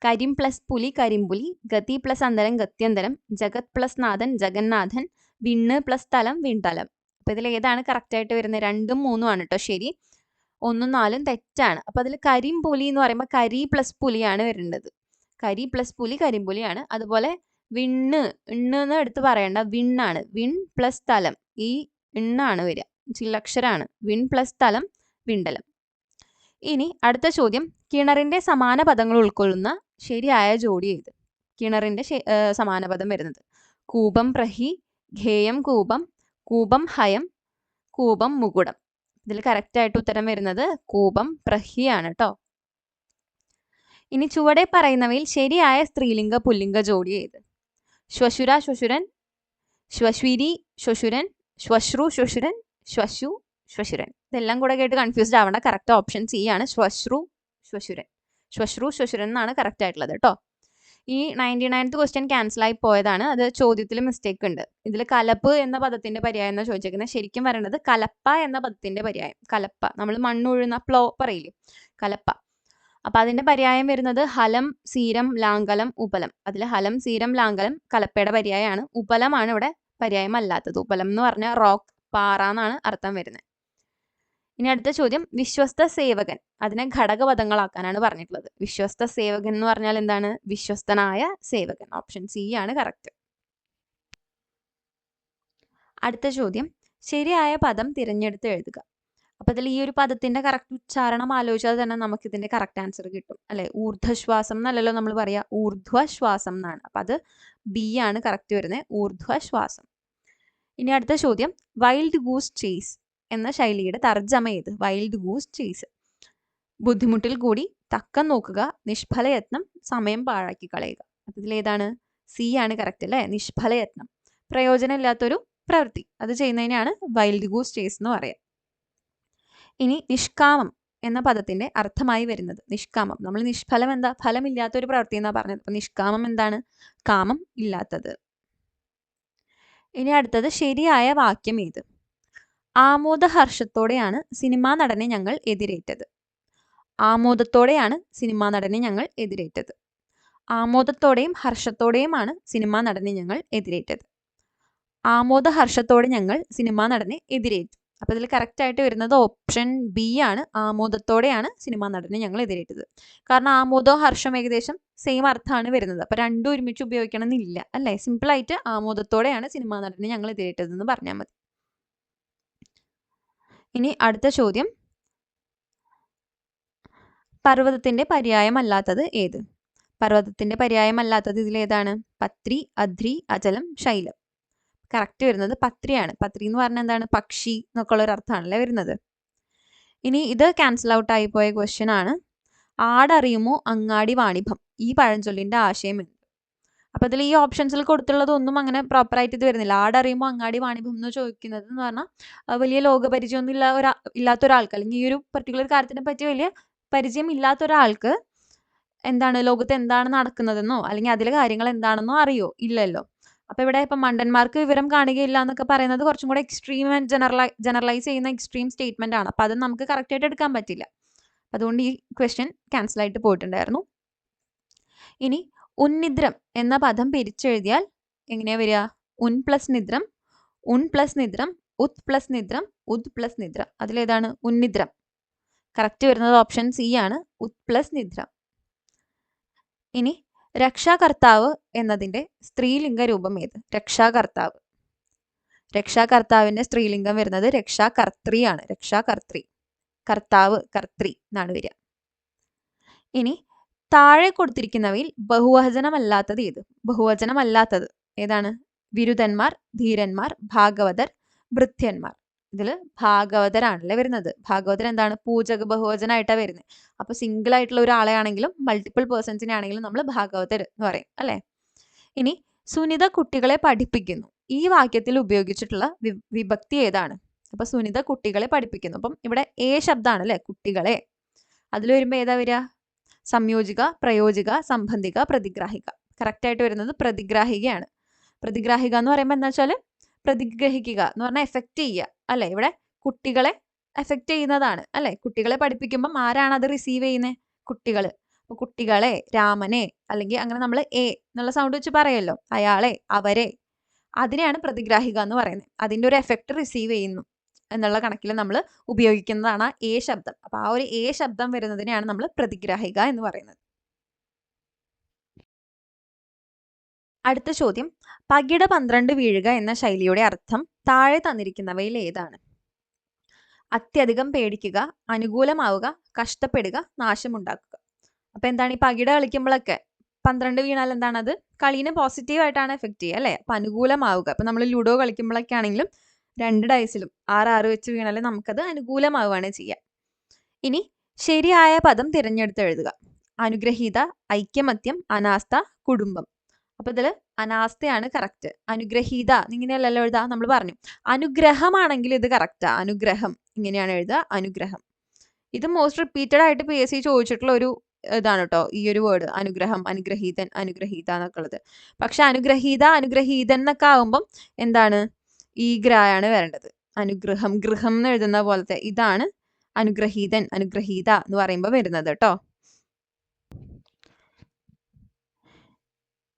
കരിം പ്ലസ് പുലി കരിമ്പുലി, ഗതി പ്ലസ് അന്തരം ഗത്യന്തരം, ജഗത് പ്ലസ് നാഥൻ ജഗന്നാഥൻ, വിണ്ണ് പ്ലസ് തലം വിൺതലം. അപ്പൊ ഇതിൽ ഏതാണ് കറക്റ്റ് ആയിട്ട് വരുന്നത്? 2ഉം 3ഉം ആണ് കേട്ടോ ശരി, 1ഉം 4ഉം തെറ്റാണ്. അപ്പൊ അതിൽ കരിമ്പുലി എന്ന് പറയുമ്പോൾ കരി പ്ലസ് പുലിയാണ് വരേണ്ടത്. കരി പ്ലസ് പുലി കരിമ്പുലിയാണ്. അതുപോലെ വിണ്ണ് എന്ന് എടുത്ത് പറയേണ്ട വിണ്ണാണ്. വിൺ പ്ലസ് തലം, ഈ ഇണ്ണാണ് വരിക, ചില്ലക്ഷരാണ്. വിൺ പ്ലസ് തലം വിണ്ടലം. ഇനി അടുത്ത ചോദ്യം, കിണറിന്റെ സമാന പദങ്ങൾ ഉൾക്കൊള്ളുന്ന ശരിയായ ജോഡി ഏത്? കിണറിന്റെ സമാന പദം വരുന്നത് കൂപം പ്രഹി, ഘേയം കൂപം, കൂപം ഹയം, കൂപം മുകുടം. ഇതിൽ കറക്റ്റ് ആയിട്ട് ഉത്തരം വരുന്നത് കൂപം പ്രഹിയാണ് കേട്ടോ. ഇനി ചുവടെ പറയുന്നവയിൽ ശരിയായ സ്ത്രീലിംഗ പുല്ലിംഗ ജോഡി ഏത്? ശ്വശുര ശ്വശുരൻ, ശ്വശ്വിരി ശ്വശുരൻ, ശ്വശ്രു ശ്വശുരൻ, ശ്വശ്യു ശ്വശുരൻ. ഇതെല്ലാം കൂടെ കേട്ട് കൺഫ്യൂസ്ഡ് ആവണ്ട, കറക്റ്റ് ഓപ്ഷൻ സി ആണ്, ശ്വശ്രു ശ്വശുരൻ. ശ്വശ്രു ശ്വശുരൻ എന്നാണ് കറക്റ്റ് ആയിട്ടുള്ളത് കേട്ടോ. ഈ 99th ക്വസ്റ്റ്യൻ ക്യാൻസൽ ആയി പോയതാണ്, അത് ചോദ്യത്തിൽ മിസ്റ്റേക്ക് ഉണ്ട്. ഇതിൽ കലപ്പ് എന്ന പദത്തിന്റെ പര്യായം എന്ന് ചോദിച്ചേക്കുന്നത്, ശരിക്കും വരേണ്ടത് കലപ്പ എന്ന പദത്തിന്റെ പര്യായം. കലപ്പ, നമ്മൾ മണ്ണുഴുന്ന പ്ലോ പറയില്ലേ, കലപ്പ. അപ്പൊ അതിന്റെ പര്യായം വരുന്നത് ഹലം സീരം ലാങ്കലം ഉപലം. അതിൽ ഹലം സീരം ലാങ്കലം കലപ്പയുടെ പര്യായമാണ്. ഉപലമാണ് ഇവിടെ പര്യായം അല്ലാത്തത്. ഉപലം എന്ന് പറഞ്ഞാൽ റോക്ക്, പാറ എന്നാണ് അർത്ഥം വരുന്നത്. ഇനി അടുത്ത ചോദ്യം, വിശ്വസ്ത സേവകൻ, അതിനെ ഘടകപദങ്ങളാക്കാനാണ് പറഞ്ഞിട്ടുള്ളത്. വിശ്വസ്ത സേവകൻ എന്ന് പറഞ്ഞാൽ എന്താണ്? വിശ്വസ്തനായ സേവകൻ. ഓപ്ഷൻ സി ആണ് കറക്റ്റ്. അടുത്ത ചോദ്യം, ശരിയായ പദം തിരഞ്ഞെടുത്ത് എഴുതുക. അപ്പൊ അതിൽ ഈ ഒരു പദത്തിന്റെ കറക്റ്റ് ഉച്ചാരണം ആലോചിച്ചാൽ തന്നെ നമുക്ക് ഇതിന്റെ കറക്റ്റ് ആൻസർ കിട്ടും അല്ലെ? ഊർധ്വശ്വാസം എന്നല്ലല്ലോ നമ്മൾ പറയാ, ഊർധ്വശ്വാസം എന്നാണ്. അപ്പൊ അത് ബി ആണ് കറക്റ്റ് വരുന്നത്, ഊർധ്വശ്വാസം. ഇനി അടുത്ത ചോദ്യം, വൈൽഡ് ഗൂസ് ചേസ് എന്ന ശൈലിയുടെ തർജ്ജമ ഏത്? Wild goose chase. ബുദ്ധിമുട്ടിൽ കൂടി തക്കം നോക്കുക, നിഷ്ഫലയത്നം, സമയം പാഴാക്കി കളയുക. അപ്പൊ ഇതിലേതാണ്? സി ആണ് കറക്റ്റ് അല്ലേ, നിഷ്ഫലയത്നം. പ്രയോജനമില്ലാത്തൊരു പ്രവൃത്തി അത് ചെയ്യുന്നതിനാണ് വൈൽഡ് ഗൂസ് ചേസ് എന്ന് പറയാം. ഇനി നിഷ്കാമം എന്ന പദത്തിന്റെ അർത്ഥമായി വരുന്നത്, നിഷ്കാമം, നമ്മൾ നിഷ്ഫലം എന്താ? ഫലമില്ലാത്തൊരു പ്രവൃത്തി എന്നാ പറഞ്ഞത്. അപ്പൊ നിഷ്കാമം എന്താണ്? കാമം ഇല്ലാത്തത്. ഇനി അടുത്തത്, ശരിയായ വാക്യം ഏത്? ആമോദഹർഷത്തോടെയാണ് സിനിമാ നടനെ ഞങ്ങൾ എതിരേറ്റത്. ആമോദത്തോടെയാണ് സിനിമാ നടനെ ഞങ്ങൾ എതിരേറ്റത്. ആമോദത്തോടെയും ഹർഷത്തോടെയുമാണ് സിനിമാ നടനെ ഞങ്ങൾ എതിരേറ്റത്. ആമോദഹർഷത്തോടെ ഞങ്ങൾ സിനിമാ നടനെ എതിരേറ്റു. അപ്പൊ ഇതിൽ കറക്റ്റ് ആയിട്ട് വരുന്നത് ഓപ്ഷൻ ബി ആണ്, ആമോദത്തോടെയാണ് സിനിമാ നടനെ ഞങ്ങൾ എതിരേറ്റത്. കാരണം ആമോദവും ഹർഷം ഏകദേശം സെയിം അർത്ഥമാണ് വരുന്നത്. അപ്പൊ രണ്ടും ഒരുമിച്ച് ഉപയോഗിക്കണം എന്നില്ല അല്ലെ? സിമ്പിൾ ആയിട്ട് ആമോദത്തോടെയാണ് സിനിമാ നടനെ ഞങ്ങൾ എതിരേറ്റത് എന്ന് പറഞ്ഞാൽ മതി. ഇനി അടുത്ത ചോദ്യം, പർവ്വതത്തിന്റെ പര്യായമല്ലാത്തത് ഏത്? പർവ്വതത്തിന്റെ പര്യായമല്ലാത്തത് ഇതിലേതാണ്? പത്രി, അധ്രി, അചലം, ശൈലം. കറക്റ്റ് വരുന്നത് പത്രിയാണ്. പത്രി എന്ന് പറഞ്ഞാൽ എന്താണ്? പക്ഷി എന്നൊക്കെ ഉള്ള ഒരു അർത്ഥമാണല്ലേ വരുന്നത്. ഇനി ഇത് ക്യാൻസൽ ഔട്ട് ആയി പോയ ക്വസ്റ്റ്യൻ ആണ്. ആടറിയുമോ അങ്ങാടി വാണിഭം, ഈ പഴഞ്ചൊല്ലിന്റെ ആശയം എന്ത്? അപ്പൊ ഇതിൽ ഈ ഓപ്ഷൻസിൽ കൊടുത്തുള്ളത് ഒന്നും അങ്ങനെ പ്രോപ്പർ ആയിട്ട് ഇത് വരുന്നില്ല. ആടറിയുമോ അങ്ങാടി വാണിഭം എന്ന് ചോദിക്കുന്നത് എന്ന് പറഞ്ഞാൽ വലിയ ലോകപരിചയമൊന്നും ഇല്ലാത്ത ഒരാൾക്ക്, അല്ലെങ്കിൽ ഈ ഒരു പർട്ടിക്കുലർ കാര്യത്തിനെ പറ്റി വലിയ പരിചയം ഇല്ലാത്ത ഒരാൾക്ക് എന്താണ് ലോകത്ത് എന്താണ് നടക്കുന്നതെന്നോ അല്ലെങ്കിൽ അതിലെ കാര്യങ്ങൾ എന്താണെന്നോ അറിയോ? ഇല്ലല്ലോ. അപ്പൊ ഇവിടെ ഇപ്പൊ മണ്ടന്മാർക്ക് വിവരം കാണുകയില്ല എന്നൊക്കെ പറയുന്നത് കുറച്ചും കൂടെ എക്സ്ട്രീം ആൻഡ് ജനറലൈസ് ചെയ്യുന്ന എക്സ്ട്രീം സ്റ്റേറ്റ്മെന്റ് ആണ്. അപ്പൊ അത് നമുക്ക് കറക്റ്റ് ആയിട്ട് എടുക്കാൻ പറ്റില്ല. അതുകൊണ്ട് ഈ ക്വസ്റ്റ്യൻ ക്യാൻസൽ ആയിട്ട് പോയിട്ടുണ്ടായിരുന്നു. ഇനി ഉന്നിദ്രം എന്ന പദം പിരിച്ചെഴുതിയാൽ എങ്ങനെയാ വരിക? ഉൻ പ്ലസ് നിദ്രം, ഉൺ പ്ലസ് നിദ്രം, ഉത് പ്ലസ് നിദ്രം, ഉദ് പ്ലസ് നിദ്രം. അതിലേതാണ് ഉന്നിദ്രം? കറക്റ്റ് വരുന്നത് ഓപ്ഷൻ സി ആണ്, ഉത് പ്ലസ് നിദ്രം. ഇനി രക്ഷാകർത്താവ് എന്നതിന്റെ സ്ത്രീലിംഗ രൂപം ഏത്? രക്ഷാകർത്താവ്. രക്ഷാകർത്താവിന്റെ സ്ത്രീലിംഗം വരുന്നത് രക്ഷാകർത്തൃ ആണ്. രക്ഷാകർത്തൃ. കർത്താവ്, കർത്തൃ എന്നാണ് വരിക. ഇനി താഴെ കൊടുത്തിരിക്കുന്നവയിൽ ബഹുവചനമല്ലാത്തത് ഏത്? ബഹുവചനമല്ലാത്തത് ഏതാണ്? വിരുദ്ധന്മാർ, ധീരന്മാർ, ഭാഗവതർ, ഭൃത്യന്മാർ. ഇതിൽ ഭാഗവതരാണല്ലേ വരുന്നത്. ഭാഗവതർ എന്താണ്? പൂജക ബഹുവചനമായിട്ടാണ് വരുന്നത്. അപ്പൊ സിംഗിൾ ആയിട്ടുള്ള ഒരാളെ ആണെങ്കിലും മൾട്ടിപ്പിൾ പേഴ്സൺസിനെ ആണെങ്കിലും നമ്മൾ ഭാഗവതർ എന്ന് പറയും അല്ലെ. ഇനി സുനിത കുട്ടികളെ പഠിപ്പിക്കുന്നു. ഈ വാക്യത്തിൽ ഉപയോഗിച്ചിട്ടുള്ള വിഭക്തി ഏതാണ്? അപ്പൊ സുനിത കുട്ടികളെ പഠിപ്പിക്കുന്നു. അപ്പം ഇവിടെ ഏ ശബ്ദമാണ് അല്ലെ, കുട്ടികളെ. അതിൽ വരുമ്പോ ഏതാ വരിക? സംയോജിക, പ്രയോജിക, സംബന്ധിക, പ്രതിഗ്രാഹിക. കറക്റ്റ് ആയിട്ട് വരുന്നത് പ്രതിഗ്രാഹികയാണ്. പ്രതിഗ്രാഹിക എന്ന് പറയുമ്പോൾ എന്താ വെച്ചാൽ പ്രതിഗ്രഹിക്കുക എന്ന് പറഞ്ഞാൽ എഫക്റ്റ് ചെയ്യുക അല്ലെ. ഇവിടെ കുട്ടികളെ എഫക്റ്റ് ചെയ്യുന്നതാണ് അല്ലെ. കുട്ടികളെ പഠിപ്പിക്കുമ്പം ആരാണ് അത് റിസീവ് ചെയ്യുന്നത്? കുട്ടികൾ. അപ്പൊ കുട്ടികളെ, രാമനെ, അല്ലെങ്കിൽ അങ്ങനെ നമ്മൾ എ എന്നുള്ള സൗണ്ട് വെച്ച് പറയല്ലോ, അയാളെ, അവരെ, അതിനെയാണ് പ്രതിഗ്രാഹിക എന്ന് പറയുന്നത്. അതിന്റെ ഒരു എഫക്റ്റ് റിസീവ് ചെയ്യുന്നു എന്നുള്ള കണക്കിൽ നമ്മൾ ഉപയോഗിക്കുന്നതാണ് എ ശബ്ദം. അപ്പൊ ആ ഒരു എ ശബ്ദം വരുന്നതിനെയാണ് നമ്മൾ പ്രതിഗ്രാഹിക എന്ന് പറയുന്നത്. അടുത്ത ചോദ്യം, പകിട 12 വീഴുക എന്ന ശൈലിയുടെ അർത്ഥം താഴെ തന്നിരിക്കുന്നവയിൽ ഏതാണ്? അത്യധികം പേടിക്കുക, അനുകൂലമാവുക, കഷ്ടപ്പെടുക, നാശമുണ്ടാക്കുക. അപ്പൊ എന്താണ് ഈ പകിട കളിക്കുമ്പോഴൊക്കെ 12 വീണാൽ എന്താണ്? അത് കളീനെ പോസിറ്റീവ് ആയിട്ടാണ് എഫക്ട് ചെയ്യുക അല്ലെ. അപ്പൊ അനുകൂലമാവുക. അപ്പൊ നമ്മൾ ലുഡോ കളിക്കുമ്പോഴൊക്കെ ആണെങ്കിലും 2 ഡൈസിലും 6 വെച്ച് വീണാൽ നമുക്കത് അനുകൂലമാവുകയാണ് ചെയ്യുക. ഇനി ശരിയായ പദം തിരഞ്ഞെടുത്ത് എഴുതുക. അനുഗ്രഹീത, ഐക്യമത്യം, അനാസ്ഥ, കുടുംബം. അപ്പൊ ഇതില് അനാസ്ഥയാണ് കറക്റ്റ്. അനുഗ്രഹീത ഇങ്ങനെയല്ലല്ലോ എഴുതാ, നമ്മൾ പറഞ്ഞു. അനുഗ്രഹമാണെങ്കിൽ ഇത് കറക്റ്റാ. അനുഗ്രഹം ഇങ്ങനെയാണ് എഴുതുക, അനുഗ്രഹം. ഇത് മോസ്റ്റ് റിപ്പീറ്റഡ് ആയിട്ട് PSC ചോദിച്ചിട്ടുള്ള ഒരു ഇതാണ് കേട്ടോ ഈ ഒരു വേർഡ്, അനുഗ്രഹം, അനുഗ്രഹീതൻ, അനുഗ്രഹീത എന്നൊക്കെ ഉള്ളത്. പക്ഷെ അനുഗ്രഹീത, അനുഗ്രഹീതൻ എന്നൊക്കെ ആകുമ്പം എന്താണ്? ഈ ഗ്രായാണ് വരേണ്ടത്. അനുഗ്രഹം, ഗൃഹം എന്ന് എഴുതുന്ന പോലത്തെ ഇതാണ് അനുഗ്രഹീതൻ, അനുഗ്രഹീത എന്ന് പറയുമ്പോൾ വരുന്നത് കേട്ടോ.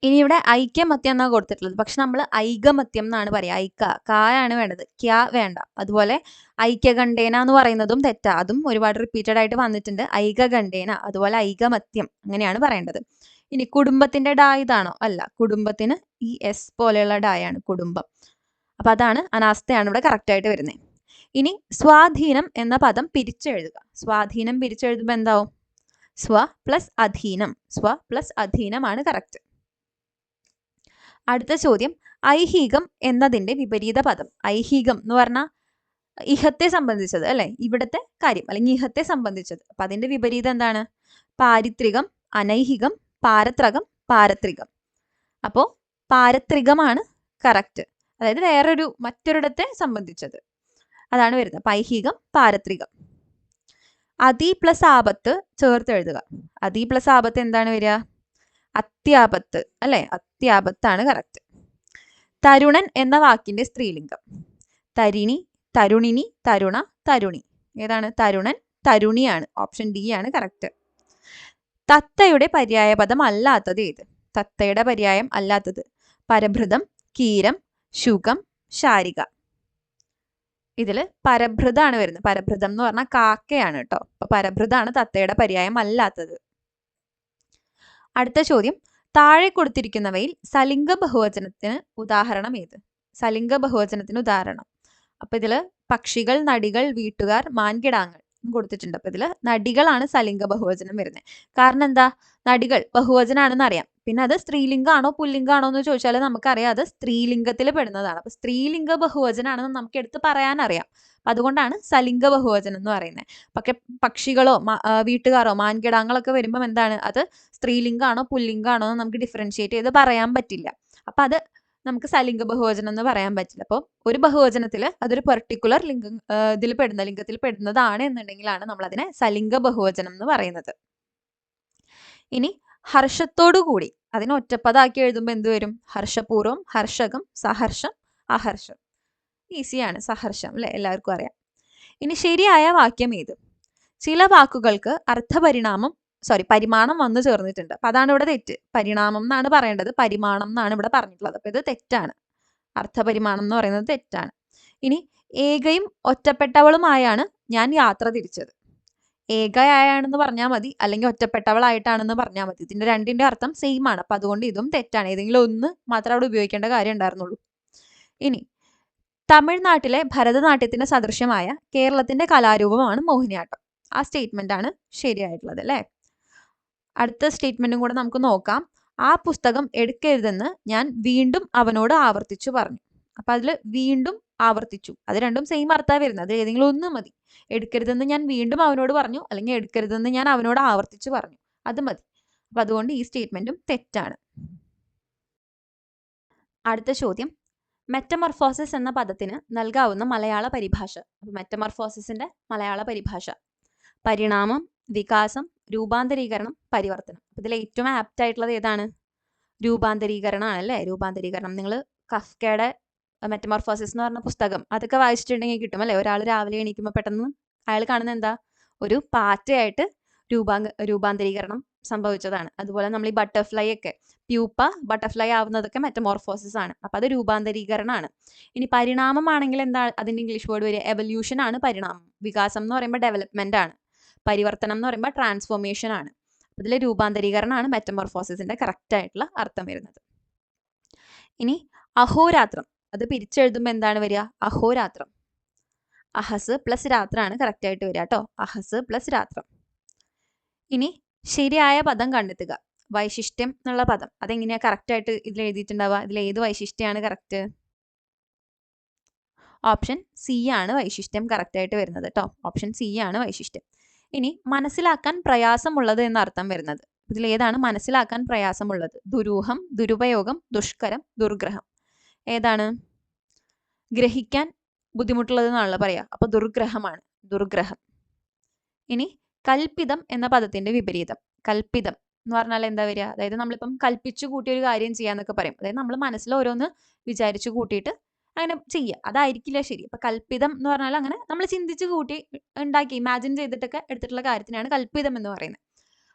ഇനി ഇവിടെ ഐക്യമത്യം എന്നാണ് കൊടുത്തിട്ടുള്ളത്. പക്ഷെ നമ്മൾ ഐകമത്യം എന്നാണ് പറയുക. കായാണ് വേണ്ടത്, ക്യാ വേണ്ട. അതുപോലെ ഐക്യകണ്ഠേന എന്ന് പറയുന്നതും തെറ്റാ. അതും ഒരുപാട് റിപ്പീറ്റഡ് ആയിട്ട് വന്നിട്ടുണ്ട്. ഐകകണ്ഠേന, അതുപോലെ ഐകമത്യം അങ്ങനെയാണ് പറയേണ്ടത്. ഇനി കുടുംബത്തിന്റെ ഡാ ഇതാണോ? അല്ല. കുടുംബത്തിന് ഈ എസ് പോലെയുള്ള ഡായാണ് കുടുംബം. അപ്പൊ അതാണ്, അനാസ്ഥയാണ് ഇവിടെ കറക്റ്റ് ആയിട്ട് വരുന്നത്. ഇനി സ്വാധീനം എന്ന പദം പിരിച്ചെഴുതുക. സ്വാധീനം പിരിച്ചെഴുതുമ്പോൾ എന്താവും? സ്വ പ്ലസ് അധീനം. സ്വ പ്ലസ് അധീനമാണ് കറക്റ്റ്. അടുത്ത ചോദ്യം, ഐഹികം എന്നതിന്റെ വിപരീത പദം. ഐഹികം എന്ന് പറഞ്ഞാൽ ഇഹത്തെ സംബന്ധിച്ചത് അല്ലെ, ഇവിടത്തെ കാര്യം അല്ലെങ്കിൽ ഇഹത്തെ സംബന്ധിച്ചത്. അപ്പൊ അതിന്റെ വിപരീതം എന്താണ്? പാരിത്രികം, അനൈഹികം, പാരത്രകം, പാരത്രികം. അപ്പോ പാരത്രികമാണ് കറക്റ്റ്. അതായത് മറ്റൊരിടത്തെ സംബന്ധിച്ചത് അതാണ് വരുന്നത്. ഐഹികം, പാരത്രികം. അതി പ്ലസ് ആപത്ത് ചേർത്ത് എഴുതുക. അതി പ്ലസ് ആപത്ത് എന്താണ് വരിക? അത്യാപത്ത് അല്ലെ. അത്യാപത്താണ് കറക്റ്റ്. തരുണൻ എന്ന വാക്കിന്റെ സ്ത്രീലിംഗം. തരിണി, തരുണിനി, തരുണ, തരുണി. ഏതാണ്? തരുണൻ, തരുണിയാണ്. ഓപ്ഷൻ ഡി ആണ് കറക്റ്റ്. തത്തയുടെ പര്യായ പദം അല്ലാത്തത് ഏത്? തത്തയുടെ പര്യായം അല്ലാത്തത് പരഭൃതം, കീരം, ശുകം, ശാരിക. ഇതില് പരഭൃതാണ് വരുന്നത്. പരഭൃതം എന്ന് പറഞ്ഞാൽ കാക്കയാണ് കേട്ടോ. അപ്പൊ പരഭൃതാണ് തത്തയുടെ പര്യായം അല്ലാത്തത്. അടുത്ത ചോദ്യം, താഴെ കൊടുത്തിരിക്കുന്നവയിൽ സലിംഗ ബഹുവചനത്തിന് ഉദാഹരണം ഏത്? സലിംഗ ബഹുവചനത്തിന് ഉദാഹരണം. അപ്പൊ ഇതില് പക്ഷികൾ, നടികൾ, വീട്ടുകാർ, മാൻകിടാങ്ങൾ കൊടുത്തിട്ടുണ്ട്. അപ്പൊ ഇതില് നടികളാണ് സലിംഗ ബഹുവചനം വരുന്നത്. കാരണം എന്താ? നടികൾ ബഹുവചനാണെന്ന് അറിയാം. പിന്നെ അത് സ്ത്രീലിംഗാണോ പുല്ലിംഗാണോ എന്ന് ചോദിച്ചാൽ നമുക്കറിയാം അത് സ്ത്രീലിംഗത്തിൽ പെടുന്നതാണ്. അപ്പൊ സ്ത്രീലിംഗ ബഹുവചനാണെന്ന് നമുക്ക് എടുത്ത് പറയാൻ അറിയാം. അതുകൊണ്ടാണ് സലിംഗ ബഹുവചനം എന്ന് പറയുന്നത്. പക്ഷെ പക്ഷികളോ വീട്ടുകാരോ മാൻകിടാങ്ങളൊക്കെ വരുമ്പോൾ എന്താണ്? അത് സ്ത്രീലിംഗാണോ പുല്ലിംഗാണോ എന്ന് നമുക്ക് ഡിഫറൻഷിയേറ്റ് ചെയ്ത് പറയാൻ പറ്റില്ല. അപ്പൊ അത് നമുക്ക് സലിംഗ ബഹുവചനം എന്ന് പറയാൻ പറ്റില്ല. അപ്പോൾ ഒരു ബഹുവചനത്തിൽ അതൊരു പെർട്ടിക്കുലർ ലിംഗത്തിൽ പെടുന്നതാണ് എന്നുണ്ടെങ്കിലാണ് നമ്മൾ അതിനെ സലിംഗ ബഹുവചനം എന്ന് പറയുന്നത്. ഇനി ഹർഷത്തോടു കൂടി അതിനെ ഒറ്റപ്പദാക്കി എഴുതുമ്പോൾ എന്ത് വരും? ഹർഷപൂർവ്വം, ഹർഷകം, സഹർഷം, അഹർഷം. ഈസിയാണ്, സഹർഷം അല്ലെ, എല്ലാവർക്കും അറിയാം. ഇനി ശരിയായ വാക്യം ഏത്? ചില വാക്കുകൾക്ക് പരിമാണം വന്നു ചേർന്നിട്ടുണ്ട്. അപ്പൊ അതാണ് ഇവിടെ തെറ്റ്. പരിണാമം എന്നാണ് പറയേണ്ടത്, പരിമാണം എന്നാണ് ഇവിടെ പറഞ്ഞിട്ടുള്ളത്. അപ്പൊ ഇത് തെറ്റാണ്. അർത്ഥപരിമാണം എന്ന് പറയുന്നത് തെറ്റാണ്. ഇനി ഏകയും ഒറ്റപ്പെട്ടവളുമായാണ് ഞാൻ യാത്ര തിരിച്ചത്. ഏകയായാണെന്ന് പറഞ്ഞാൽ മതി, അല്ലെങ്കിൽ ഒറ്റപ്പെട്ടവളായിട്ടാണെന്ന് പറഞ്ഞാൽ മതി. ഇതിന്റെ രണ്ടിന്റെ അർത്ഥം സെയിം ആണ്. അപ്പൊ അതുകൊണ്ട് ഇതും തെറ്റാണ്. ഏതെങ്കിലും ഒന്ന് മാത്രം അവിടെ ഉപയോഗിക്കേണ്ട കാര്യം ഉണ്ടായിരുന്നുള്ളൂ. ഇനി തമിഴ്നാട്ടിലെ ഭരതനാട്യത്തിന് സദൃശ്യമായ കേരളത്തിന്റെ കലാരൂപമാണ് മോഹിനിയാട്ടം. ആ സ്റ്റേറ്റ്മെന്റ് ആണ് ശരിയായിട്ടുള്ളത് അല്ലേ? അടുത്ത സ്റ്റേറ്റ്മെന്റും കൂടെ നമുക്ക് നോക്കാം. ആ പുസ്തകം എടുക്കരുതെന്ന് ഞാൻ വീണ്ടും അവനോട് ആവർത്തിച്ചു പറഞ്ഞു. അപ്പൊ അതിൽ വീണ്ടും ആവർത്തിച്ചു, അത് രണ്ടും സെയിം അർത്ഥമാണ് വരുന്നത്. അത് ഏതെങ്കിലും ഒന്ന് മതി. എടുക്കരുതെന്ന് ഞാൻ വീണ്ടും അവനോട് പറഞ്ഞു, അല്ലെങ്കിൽ എടുക്കരുതെന്ന് ഞാൻ അവനോട് ആവർത്തിച്ചു പറഞ്ഞു, അത് മതി. അപ്പൊ അതുകൊണ്ട് ഈ സ്റ്റേറ്റ്മെന്റും തെറ്റാണ്. അടുത്ത ചോദ്യം, മെറ്റമോർഫോസിസ് എന്ന പദത്തിന് നൽകാവുന്ന മലയാള പരിഭാഷ. മെറ്റമോർഫോസിന്റെ മലയാള പരിഭാഷ: പരിണാമം, വികാസം, രൂപാന്തരീകരണം, പരിവർത്തനം. ഇതിൽ ഏറ്റവും ആപ്റ്റ് ആയിട്ടുള്ളത് ഏതാണ്? രൂപാന്തരീകരണമാണ് അല്ലേ? രൂപാന്തരീകരണം. നിങ്ങൾ കഫ്കയുടെ മെറ്റമോർഫോസിസ് എന്ന് പറഞ്ഞ പുസ്തകം അതൊക്കെ വായിച്ചിട്ടുണ്ടെങ്കിൽ കിട്ടും അല്ലേ? ഒരാൾ രാവിലെ എണീക്കുമ്പോൾ പെട്ടെന്ന് അയാൾ കാണുന്ന എന്താ? ഒരു പാറ്റയായിട്ട് രൂപാന്തരീകരണം സംഭവിച്ചതാണ്. അതുപോലെ നമ്മൾ ഈ ബട്ടർഫ്ലൈ ഒക്കെ, പ്യൂപ്പ ബട്ടർഫ്ലൈ ആവുന്നതൊക്കെ മെറ്റമോർഫോസിസ് ആണ്. അപ്പൊ അത് രൂപാന്തരീകരണമാണ്. ഇനി പരിണാമമാണെങ്കിൽ എന്താ അതിന്റെ ഇംഗ്ലീഷ് വേർഡ് വരിക? എവല്യൂഷൻ ആണ് പരിണാമം. വികാസം എന്ന് പറയുമ്പോൾ ഡെവലപ്മെന്റ് ആണ്. പരിവർത്തനം എന്ന് പറയുമ്പോൾ ട്രാൻസ്ഫോർമേഷൻ ആണ്. ഇതിൽ രൂപാന്തരീകരണമാണ് മെറ്റമോർഫോസിന്റെ കറക്റ്റ് ആയിട്ടുള്ള അർത്ഥം വരുന്നത്. ഇനി അഹോരാത്രം, അത് പിരിച്ചെഴുതുമ്പോൾ എന്താണ് വരിക? അഹോരാത്രം. അഹസ് പ്ലസ് രാത്രാണ് കറക്റ്റ് ആയിട്ട് വരിക കേട്ടോ. അഹസ് പ്ലസ് രാത്രം. ഇനി ശരിയായ പദം കണ്ടെത്തുക. വൈശിഷ്ട്യം എന്നുള്ള പദം അതെങ്ങനെയാ കറക്റ്റ് ആയിട്ട് ഇതിൽ എഴുതിയിട്ടുണ്ടാവുക? ഇതിൽ ഏത് വൈശിഷ്ട്യമാണ് കറക്റ്റ്? ഓപ്ഷൻ സി ആണ് വൈശിഷ്ട്യം കറക്റ്റ് ആയിട്ട് വരുന്നത് കേട്ടോ. ഓപ്ഷൻ സി ആണ് വൈശിഷ്ട്യം. ഇനി മനസ്സിലാക്കാൻ പ്രയാസമുള്ളത് എന്ന അർത്ഥം വരുന്നത്. ഇതിൽ ഏതാണ് മനസ്സിലാക്കാൻ പ്രയാസമുള്ളത്? ദുരൂഹം, ദുരുപയോഗം, ദുഷ്കരം, ദുർഗ്രഹം. ഏതാണ്? ഗ്രഹിക്കാൻ ബുദ്ധിമുട്ടുള്ളത് എന്നാണല്ലോ പറയാ. അപ്പൊ ദുർഗ്രഹമാണ്, ദുർഗ്രഹം. ഇനി കൽപ്പിതം എന്ന പദത്തിന്റെ വിപരീതം. കൽപ്പിതം എന്ന് പറഞ്ഞാൽ എന്താ വരിക? അതായത് നമ്മളിപ്പം കൽപ്പിച്ചു കൂട്ടിയ ഒരു കാര്യം ചെയ്യാന്നൊക്കെ പറയും. അതായത് നമ്മൾ മനസ്സിൽ ഓരോന്ന് വിചാരിച്ചു കൂട്ടിയിട്ട് അങ്ങനെ ചെയ്യുക, അതായിരിക്കില്ല ശരി. അപ്പൊ കൽപ്പിതം എന്ന് പറഞ്ഞാൽ അങ്ങനെ നമ്മൾ ചിന്തിച്ചു കൂട്ടി ഉണ്ടാക്കി ഇമാജിൻ ചെയ്തിട്ടൊക്കെ എടുത്തിട്ടുള്ള കാര്യത്തിനാണ് കൽപ്പിതം എന്ന് പറയുന്നത്.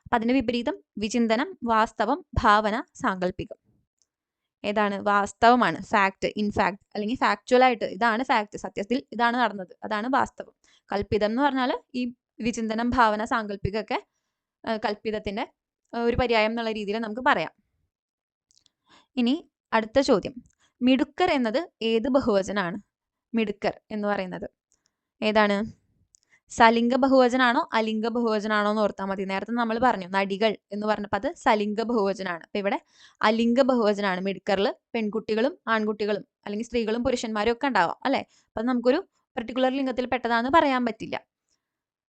അപ്പൊ അതിന്റെ വിപരീതം വിചിന്തനം, വാസ്തവം, ഭാവന, സാങ്കല്പികം. ഏതാണ്? വാസ്തവമാണ്, ഫാക്ട്, ഇൻഫാക്ട്, അല്ലെങ്കിൽ ഫാക്ച്വൽ ആയിട്ട് ഇതാണ് ഫാക്ട്, സത്യത്തിൽ ഇതാണ് നടന്നത്, അതാണ് വാസ്തവം. കൽപ്പിതം എന്ന് പറഞ്ഞാൽ ഈ വിചിന്തനം, ഭാവന, സാങ്കല്പികമൊക്കെ കൽപ്പിതത്തിന്റെ ഒരു പര്യായം എന്നുള്ള രീതിയിൽ നമുക്ക് പറയാം. ഇനി അടുത്ത ചോദ്യം, മിടുക്കർ എന്നത് ഏത് ബഹുവചനാണ്? മിടുക്കർ എന്ന് പറയുന്നത് ഏതാണ്? സലിംഗ ബഹുവചനാണോ അലിംഗ ബഹുവചനാണോ എന്ന് ഓർത്താൽ മതി. നേരത്തെ നമ്മൾ പറഞ്ഞു നടികൾ എന്ന് പറഞ്ഞപ്പോൾ അത് സലിംഗ ബഹുവചനാണ്. അപ്പൊ ഇവിടെ അലിംഗ ബഹുവചനാണ്. മിടുക്കറിൽ പെൺകുട്ടികളും ആൺകുട്ടികളും അല്ലെങ്കിൽ സ്ത്രീകളും പുരുഷന്മാരും ഒക്കെ ഉണ്ടാവാം അല്ലെ? അപ്പൊ നമുക്കൊരു പെർട്ടിക്കുലർ ലിംഗത്തിൽ പെട്ടതാന്ന് പറയാൻ പറ്റില്ല.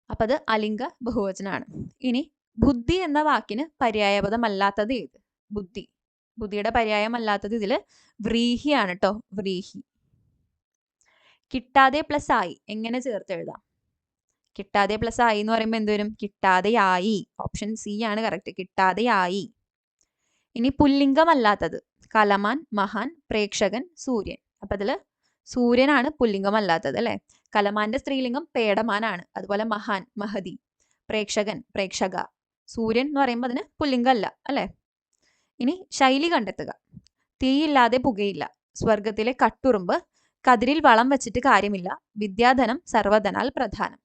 അപ്പൊ അത് അലിംഗ ബഹുവചനാണ്. ഇനി ബുദ്ധി എന്ന വാക്കിന് പര്യായപദമല്ലാത്തത് ഏത്? ബുദ്ധി, ബുദ്ധിയുടെ പര്യായമല്ലാത്തത് ഇതില് വ്രീഹിയാണ് കേട്ടോ. വ്രീഹി. കിട്ടാതെ പ്ലസ് ആയി എങ്ങനെ ചേർത്ത് എഴുതാം? കിട്ടാതെ പ്ലസ് ആയി എന്ന് പറയുമ്പോൾ എന്ത് വരും? കിട്ടാതെയായി. ഓപ്ഷൻ സി ആണ് കറക്റ്റ്, കിട്ടാതെയായി. ഇനി പുല്ലിംഗമല്ലാത്തത് കലമാൻ, മഹാൻ, പ്രേക്ഷകൻ, സൂര്യൻ. അപ്പൊ അതില് സൂര്യനാണ് പുല്ലിംഗമല്ലാത്തത് അല്ലെ? കലമാന്റെ സ്ത്രീലിംഗം പേടമാനാണ്. അതുപോലെ മഹാൻ, മഹതി, പ്രേക്ഷകൻ, പ്രേക്ഷക. സൂര്യൻ എന്ന് പറയുമ്പോൾ അതിന് പുല്ലിംഗമല്ല അല്ലെ? ഇനി ശൈലി കണ്ടെത്തുക. തീയില്ലാതെ പുകയില്ല, സ്വർഗത്തിലെ കട്ടുറുമ്പ്, കതിരിൽ വളം വെച്ചിട്ട് കാര്യമില്ല, വിദ്യാധനം സർവധനാൽ പ്രധാനം.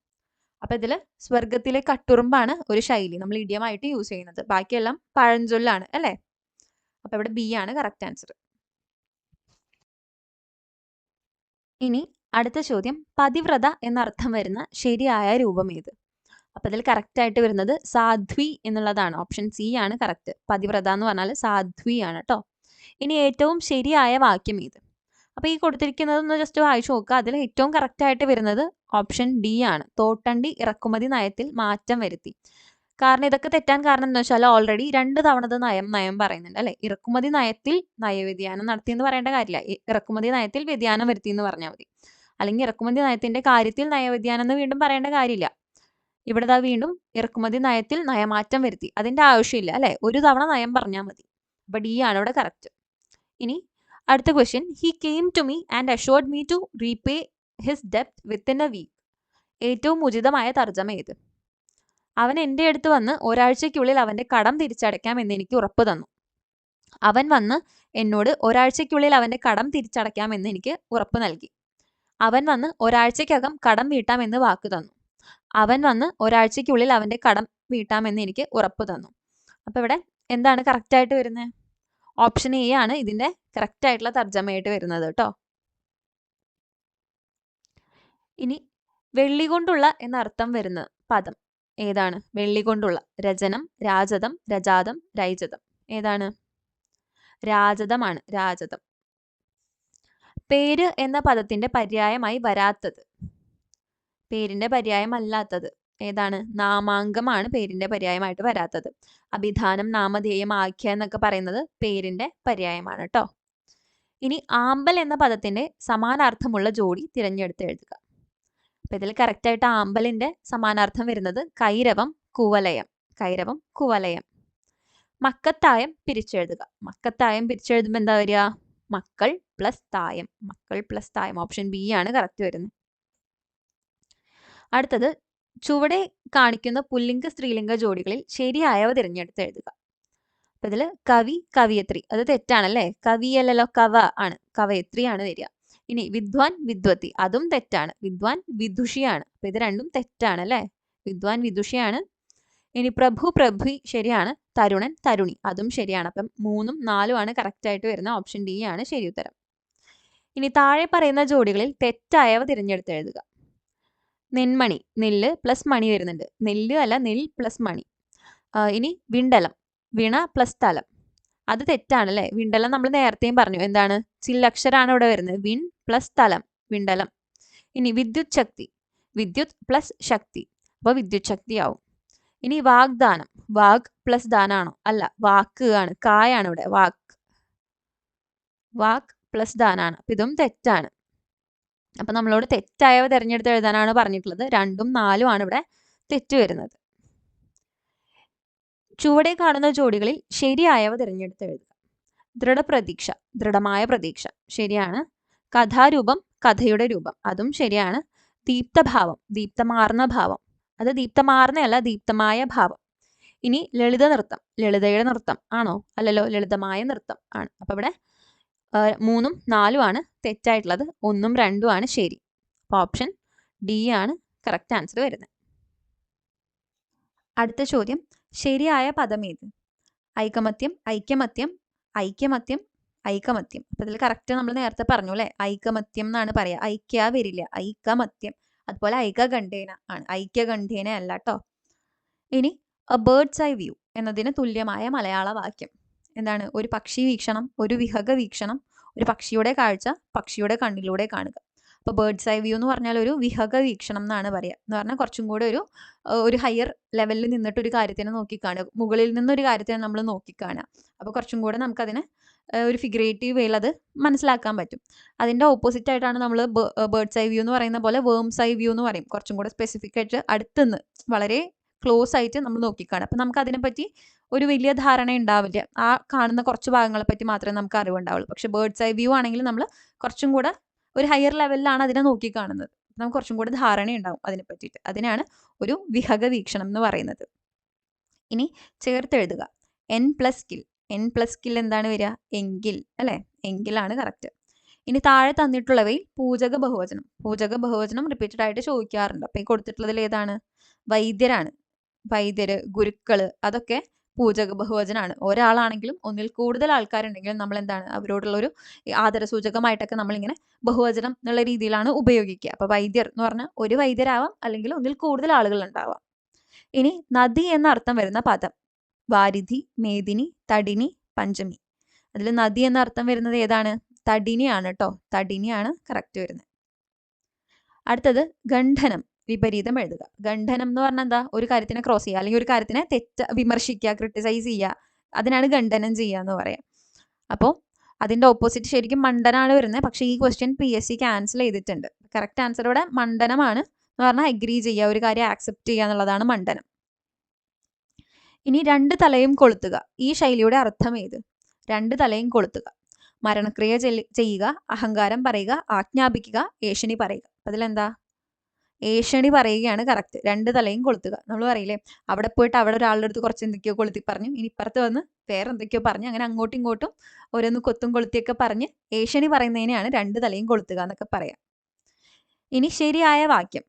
അപ്പൊ ഇതില് സ്വർഗത്തിലെ കട്ടുറുമ്പാണ് ഒരു ശൈലി നമ്മൾ ഇഡിയമായിട്ട് യൂസ് ചെയ്യുന്നത്. ബാക്കിയെല്ലാം പഴഞ്ചൊല്ലാണ് അല്ലെ? അപ്പൊ ഇവിടെ ബി ആണ് കറക്റ്റ് ആൻസർ. ഇനി അടുത്ത ചോദ്യം, പതിവ്രത എന്നർത്ഥം വരുന്ന ശരിയായ രൂപം ഏത്? അപ്പൊ ഇതിൽ കറക്റ്റ് ആയിട്ട് വരുന്നത് സാധ്വി എന്നുള്ളതാണ്. ഓപ്ഷൻ സി ആണ് കറക്റ്റ്. പതിവ്രത എന്ന് പറഞ്ഞാൽ സാധ്വി ആണ് കേട്ടോ. ഇനി ഏറ്റവും ശരിയായ വാക്യം ഏത്? അപ്പൊ ഈ കൊടുത്തിരിക്കുന്നതൊന്ന് ജസ്റ്റ് വായിച്ചു നോക്കുക. അതിൽ ഏറ്റവും കറക്റ്റ് ആയിട്ട് വരുന്നത് ഓപ്ഷൻ ഡി ആണ്. തോട്ടണ്ടി ഇറക്കുമതി നയത്തിൽ മാറ്റം വരുത്തി. കാരണം ഇതൊക്കെ തെറ്റാൻ കാരണം എന്ന് വെച്ചാൽ ഓൾറെഡി 2 തവണ നയം പറയുന്നുണ്ട് അല്ലെ? ഇറക്കുമതി നയത്തിൽ നയവ്യതിയാനം നടത്തി എന്ന് പറയേണ്ട കാര്യമില്ല. ഇറക്കുമതി നയത്തിൽ വ്യതിയാനം വരുത്തി എന്ന് പറഞ്ഞാൽ മതി. അല്ലെങ്കിൽ ഇറക്കുമതി നയത്തിന്റെ കാര്യത്തിൽ നയവ്യതിയാനം എന്ന് വീണ്ടും പറയേണ്ട കാര്യമില്ല. ഇവിടെ വീണ്ടും ഇറക്കുമതി നയത്തിൽ നയമാറ്റം വരുത്തി, അതിന്റെ ആവശ്യമില്ല അല്ലെ? ഒരു തവണ നയം പറഞ്ഞാൽ മതി. അപ്പോൾ ഡി ആണ് ഇവിടെ കറക്റ്റ്. ഇനി അടുത്ത question, he came to me and assured me to repay his ഡെപ്റ്റ് വിത്തിൻ എ വീക്ക്. ഏറ്റവും ഉചിതമായ തർജ്ജമ ഏത്? അവൻ എൻ്റെ അടുത്ത് വന്ന് ഒരാഴ്ചയ്ക്കുള്ളിൽ അവൻ്റെ കടം തിരിച്ചടയ്ക്കാം എന്ന് എനിക്ക് ഉറപ്പ് തന്നു. അവൻ വന്ന് എന്നോട് ഒരാഴ്ചയ്ക്കുള്ളിൽ അവൻ്റെ കടം തിരിച്ചടയ്ക്കാമെന്ന് എനിക്ക് ഉറപ്പ് നൽകി. അവൻ വന്ന് ഒരാഴ്ചയ്ക്കകം കടം വീട്ടാമെന്ന് വാക്ക് തന്നു. അവൻ വന്ന് ഒരാഴ്ചയ്ക്കുള്ളിൽ അവൻ്റെ കടം വീട്ടാമെന്ന് എനിക്ക് ഉറപ്പ് തന്നു. അപ്പോൾ ഇവിടെ എന്താണ് കറക്റ്റായിട്ട് വരുന്നത്? ഓപ്ഷൻ എ ആണ് ഇതിൻ്റെ കറക്റ്റായിട്ടുള്ള തർജ്ജമയായിട്ട് വരുന്നത് കേട്ടോ. ഇനി വെള്ളി കൊണ്ടുള്ള എന്നർത്ഥം വരുന്ന പദം ഏതാണ്? വെള്ളി കൊണ്ടുള്ള. രജനം, രാജതം, രജാതം, രൈജതം. ഏതാണ്? രാജതമാണ്. രാജതം. പേര് എന്ന പദത്തിന്റെ പര്യായമായി വരാത്തത്, പേരിന്റെ പര്യായമല്ലാത്തത് ഏതാണ്? നാമാങ്കമാണ് പേരിന്റെ പര്യായമായിട്ട് വരാത്തത്. അഭിധാനം, നാമധേയം, ആഖ്യ എന്നൊക്കെ പറയുന്നത് പേരിന്റെ പര്യായമാണ് കേട്ടോ. ഇനി ആമ്പൽ എന്ന പദത്തിന്റെ സമാനാർത്ഥമുള്ള ജോഡി തിരഞ്ഞെടുത്ത് എഴുതുക. അപ്പൊ ഇതിൽ കറക്റ്റായിട്ട് ആമ്പലിന്റെ സമാനാർത്ഥം വരുന്നത് കൈരവം, കുവലയം. കൈരവം, കുവലയം. മക്കത്തായം പിരിച്ചെഴുതുക. മക്കത്തായം പിരിച്ചെഴുതുമ്പോൾ എന്താ വരിക? മക്കൾ പ്ലസ് തായം. മക്കൾ പ്ലസ് തായം. ഓപ്ഷൻ ബി ആണ് കറക്റ്റ് വരുന്നത്. അടുത്തത്, ചുവടെ കാണിക്കുന്ന പുല്ലിംഗ സ്ത്രീലിംഗ ജോഡികളിൽ ശരിയായവ തിരഞ്ഞെടുത്ത് എഴുതുക. അപ്പൊ ഇതിൽ കവി, കവിയത്രി, അത് തെറ്റാണല്ലേ? കവിയല്ലല്ലോ, കവ ആണ്. കവയത്രിയാണ് വരിക. ഇനി വിദ്വാൻ, വിദ്വത്തി, അതും തെറ്റാണ്. വിദ്വാൻ വിദുഷിയാണ്. അപ്പൊ ഇത് രണ്ടും തെറ്റാണ് അല്ലേ? വിദ്വാൻ വിദുഷിയാണ്. ഇനി പ്രഭു, പ്രഭു ശരിയാണ്. തരുണൻ, തരുണി, അതും ശരിയാണ്. അപ്പം 3ഉം 4ഉം ആണ് കറക്റ്റ് ആയിട്ട് വരുന്ന. ഓപ്ഷൻ ഡി ആണ് ശരി ഉത്തരം. ഇനി താഴെ പറയുന്ന ജോഡികളിൽ തെറ്റായവ തിരഞ്ഞെടുത്ത് എഴുതുക. നെന്മണി, നെല്ല് പ്ലസ് മണി വരുന്നുണ്ട്. നെല്ല് അല്ല, നെൽ പ്ലസ് മണി. ഇനി വിണ്ടലം, വിണ പ്ലസ് തലം, അത് തെറ്റാണല്ലേ? വിണ്ടലം നമ്മൾ നേരത്തെയും പറഞ്ഞു. എന്താണ്? ചില്ലക്ഷരാണ് ഇവിടെ വരുന്നത്. വിൺ പ്ലസ് തലം, വിണ്ടലം. ഇനി വിദ്യുത് ശക്തി, വിദ്യുത് പ്ലസ് ശക്തി, അപ്പോൾ വിദ്യുത് ശക്തി ആവും. ഇനി വാഗ്ദാനം, വാഗ് പ്ലസ് ദാനാണോ? അല്ല, വാക്ക് ആണ്. കായാണ് ഇവിടെ. വാക്ക്, വാക്ക് പ്ലസ് ദാനാണ്. അപ്പം ഇതും തെറ്റാണ്. അപ്പൊ നമ്മളോട് തെറ്റായവ തിരഞ്ഞെടുത്ത് എഴുതാനാണ് പറഞ്ഞിട്ടുള്ളത്. 2ഉം 4ഉം ആണ് ഇവിടെ തെറ്റ് വരുന്നത്. ചുവടെ കാണുന്ന ജോഡികളിൽ ശരിയായവ തിരഞ്ഞെടുത്ത് എഴുതുക. ദൃഢപ്രതീക്ഷ, ദൃഢമായ പ്രതീക്ഷ, ശരിയാണ്. കഥാരൂപം, കഥയുടെ രൂപം, അതും ശരിയാണ്. ദീപ്തഭാവം, ദീപ്തമാർന്ന ഭാവം, അത് ദീപ്തമാർന്നയല്ല, ദീപ്തമായ ഭാവം. ഇനി ലളിത നൃത്തം, ലളിതയുടെ നൃത്തം ആണോ? അല്ലല്ലോ, ലളിതമായ നൃത്തം ആണ്. അപ്പൊ ഇവിടെ 3ഉം 4ഉം ആണ് തെറ്റായിട്ടുള്ളത്. 1ഉം 2ഉം ആണ് ശരി. അപ്പോൾ ഓപ്ഷൻ ഡി ആണ് കറക്റ്റ് ആൻസർ വരുന്നത്. അടുത്ത ചോദ്യം, ശരിയായ പദം ഏത്? ഐകമത്യം, ഐക്യമത്യം, ഐക്യമത്യം, ഐകമത്യം. അപ്പോൾ ഇതിൽ കറക്റ്റ് നമ്മൾ നേരത്തെ പറഞ്ഞു അല്ലേ? ഐകമത്യം എന്നാണ് പറയുക. ഐക്യ വരില്ല. ഐകമത്യം. അതുപോലെ ഐകകണ്ഠേന ആണ്. ഐക്യകണ്ഠേന അല്ല കേട്ടോ. ഇനി എ ബേർഡ്സ് ഐ വ്യൂ എന്നതിന് തുല്യമായ മലയാള വാക്യം എന്താണ്? ഒരു പക്ഷി വീക്ഷണം, ഒരു വിഹഗ വീക്ഷണം, ഒരു പക്ഷിയുടെ കാഴ്ച, പക്ഷിയുടെ കണ്ണിലൂടെ കാണുക. അപ്പോൾ ബേർഡ്സ് ഐ വ്യൂ എന്ന് പറഞ്ഞാൽ ഒരു വിഹഗ വീക്ഷണം എന്നാണ് പറയുക. എന്ന് പറഞ്ഞാൽ കുറച്ചും കൂടെ ഒരു ഹയർ ലെവലിൽ നിന്നിട്ട് ഒരു കാര്യത്തിനെ നോക്കിക്കാണുക. മുകളിൽ നിന്നൊരു കാര്യത്തിനെ നമ്മൾ നോക്കിക്കാണുക. അപ്പോൾ കുറച്ചും കൂടെ നമുക്കതിനെ ഒരു ഫിഗറേറ്റീവ് വേയിൽ അത് മനസ്സിലാക്കാൻ പറ്റും. അതിൻ്റെ ഓപ്പോസിറ്റ് ആയിട്ടാണ് നമ്മൾ ബേർഡ്സ് ഐ വ്യൂ എന്ന് പറയുന്ന പോലെ വേംസ് ഐ വ്യൂ എന്ന് പറയും. കുറച്ചും കൂടെ സ്പെസിഫിക് ആയിട്ട് അടുത്തുനിന്ന് വളരെ ക്ലോസ് ആയിട്ട് നമ്മൾ നോക്കിക്കാണും. അപ്പം നമുക്ക് അതിനെപ്പറ്റി ഒരു വലിയ ധാരണ ഉണ്ടാവില്ല. ആ കാണുന്ന കുറച്ച് ഭാഗങ്ങളെ പറ്റി മാത്രമേ നമുക്ക് അറിവുണ്ടാവുള്ളൂ. പക്ഷെ ബേർഡ്സ് ഐ വ്യൂ ആണെങ്കിൽ നമ്മൾ കുറച്ചും കൂടെ ഒരു ഹയർ ലെവലിലാണ് അതിനെ നോക്കിക്കാണുന്നത്. നമുക്ക് കുറച്ചും കൂടെ ധാരണ ഉണ്ടാവും അതിനെ പറ്റിയിട്ട്. അതിനാണ് ഒരു വിഹഗ വീക്ഷണം എന്ന് പറയുന്നത്. ഇനി ചേർത്തെഴുതുക. എൻ പ്ലസ് സ്കിൽ, എൻ പ്ലസ് സ്കിൽ എന്താണ് വരിക? എങ്കിൽ അല്ലേ? എങ്കിലാണ് കറക്റ്റ്. ഇനി താഴെ തന്നിട്ടുള്ളവയിൽ പൂജക ബഹുവചനം, പൂജക ബഹുവചനം റിപ്പീറ്റഡ് ആയിട്ട് ചോദിക്കാറുണ്ട്. അപ്പം ഈ കൊടുത്തിട്ടുള്ളതിൽ ഏതാണ്? വൈദ്യരാണ്. വൈദ്യര്, ഗുരുക്കള്, അതൊക്കെ പൂജക ബഹുവചനാണ്. ഒരാളാണെങ്കിലും ഒന്നിൽ കൂടുതൽ ആൾക്കാരുണ്ടെങ്കിലും നമ്മൾ എന്താണ് അവരോടുള്ളൊരു ആദരസൂചകമായിട്ടൊക്കെ നമ്മളിങ്ങനെ ബഹുവചനം എന്നുള്ള രീതിയിലാണ് ഉപയോഗിക്കുക. അപ്പോൾ വൈദ്യർ എന്ന് പറഞ്ഞാൽ ഒരു വൈദ്യരാവാം, അല്ലെങ്കിൽ ഒന്നിൽ കൂടുതൽ ആളുകൾ ഉണ്ടാവാം. ഇനി നദി എന്ന അർത്ഥം വരുന്ന പദം വാരിധി, മേദിനി, തടിനി, പഞ്ചമി. അതിൽ നദി എന്ന അർത്ഥം വരുന്നത് ഏതാണ്? തടിനിയാണ് കേട്ടോ. തടിനിയാണ് കറക്റ്റ് വരുന്നത്. അടുത്തത് ഖണ്ഡനം, വിപരീതം എഴുതുക. ഖണ്ഡനം എന്ന് പറഞ്ഞാൽ എന്താ? ഒരു കാര്യത്തിനെ ക്രോസ് ചെയ്യുക, അല്ലെങ്കിൽ ഒരു കാര്യത്തിനെ വിമർശിക്കുക, ക്രിട്ടിസൈസ് ചെയ്യുക, അതിനാണ് ഖണ്ഡനം ചെയ്യുക എന്ന് പറയാം. അപ്പോൾ അതിൻ്റെ ഓപ്പോസിറ്റ് ശരിക്കും മണ്ഡനാണ് വരുന്നത്. പക്ഷേ ഈ ക്വസ്റ്റ്യൻ PSC ക്യാൻസൽ ചെയ്തിട്ടുണ്ട്. കറക്റ്റ് ആൻസർ ഇവിടെ മണ്ഡനമാണ്. എന്ന് പറഞ്ഞാൽ അഗ്രി ചെയ്യുക, ഒരു കാര്യം ആക്സെപ്റ്റ് ചെയ്യുക എന്നുള്ളതാണ് മണ്ഡനം. ഇനി 2 തലയും കൊളുത്തുക, ഈ ശൈലിയുടെ അർത്ഥം ഏത്? രണ്ട് തലയും കൊളുത്തുക. മരണക്രിയ ചെയ്യുക, അഹങ്കാരം പറയുക, ആജ്ഞാപിക്കുക, ഏഷണി പറയുക. അതിലെന്താ? ഏഷണി പറയുകയാണ് കറക്റ്റ്. രണ്ട് തലയും കൊളുത്തുക. നമ്മൾ പറയില്ലേ, അവിടെ പോയിട്ട് അവിടെ ഒരാളുടെ അടുത്ത് കുറച്ച് എന്തൊക്കെയോ കൊളുത്തി പറഞ്ഞു, ഇനി ഇപ്പുറത്ത് വന്ന് വേറെ എന്തൊക്കെയോ പറഞ്ഞു, അങ്ങനെ അങ്ങോട്ടും ഇങ്ങോട്ടും ഓരോന്ന് കൊത്തും കൊളുത്തിയൊക്കെ പറഞ്ഞ് ഏഷണി പറയുന്നതിനെയാണ് രണ്ട് തലയും കൊളുത്തുക എന്നൊക്കെ പറയാം. ഇനി ശരിയായ വാക്യം.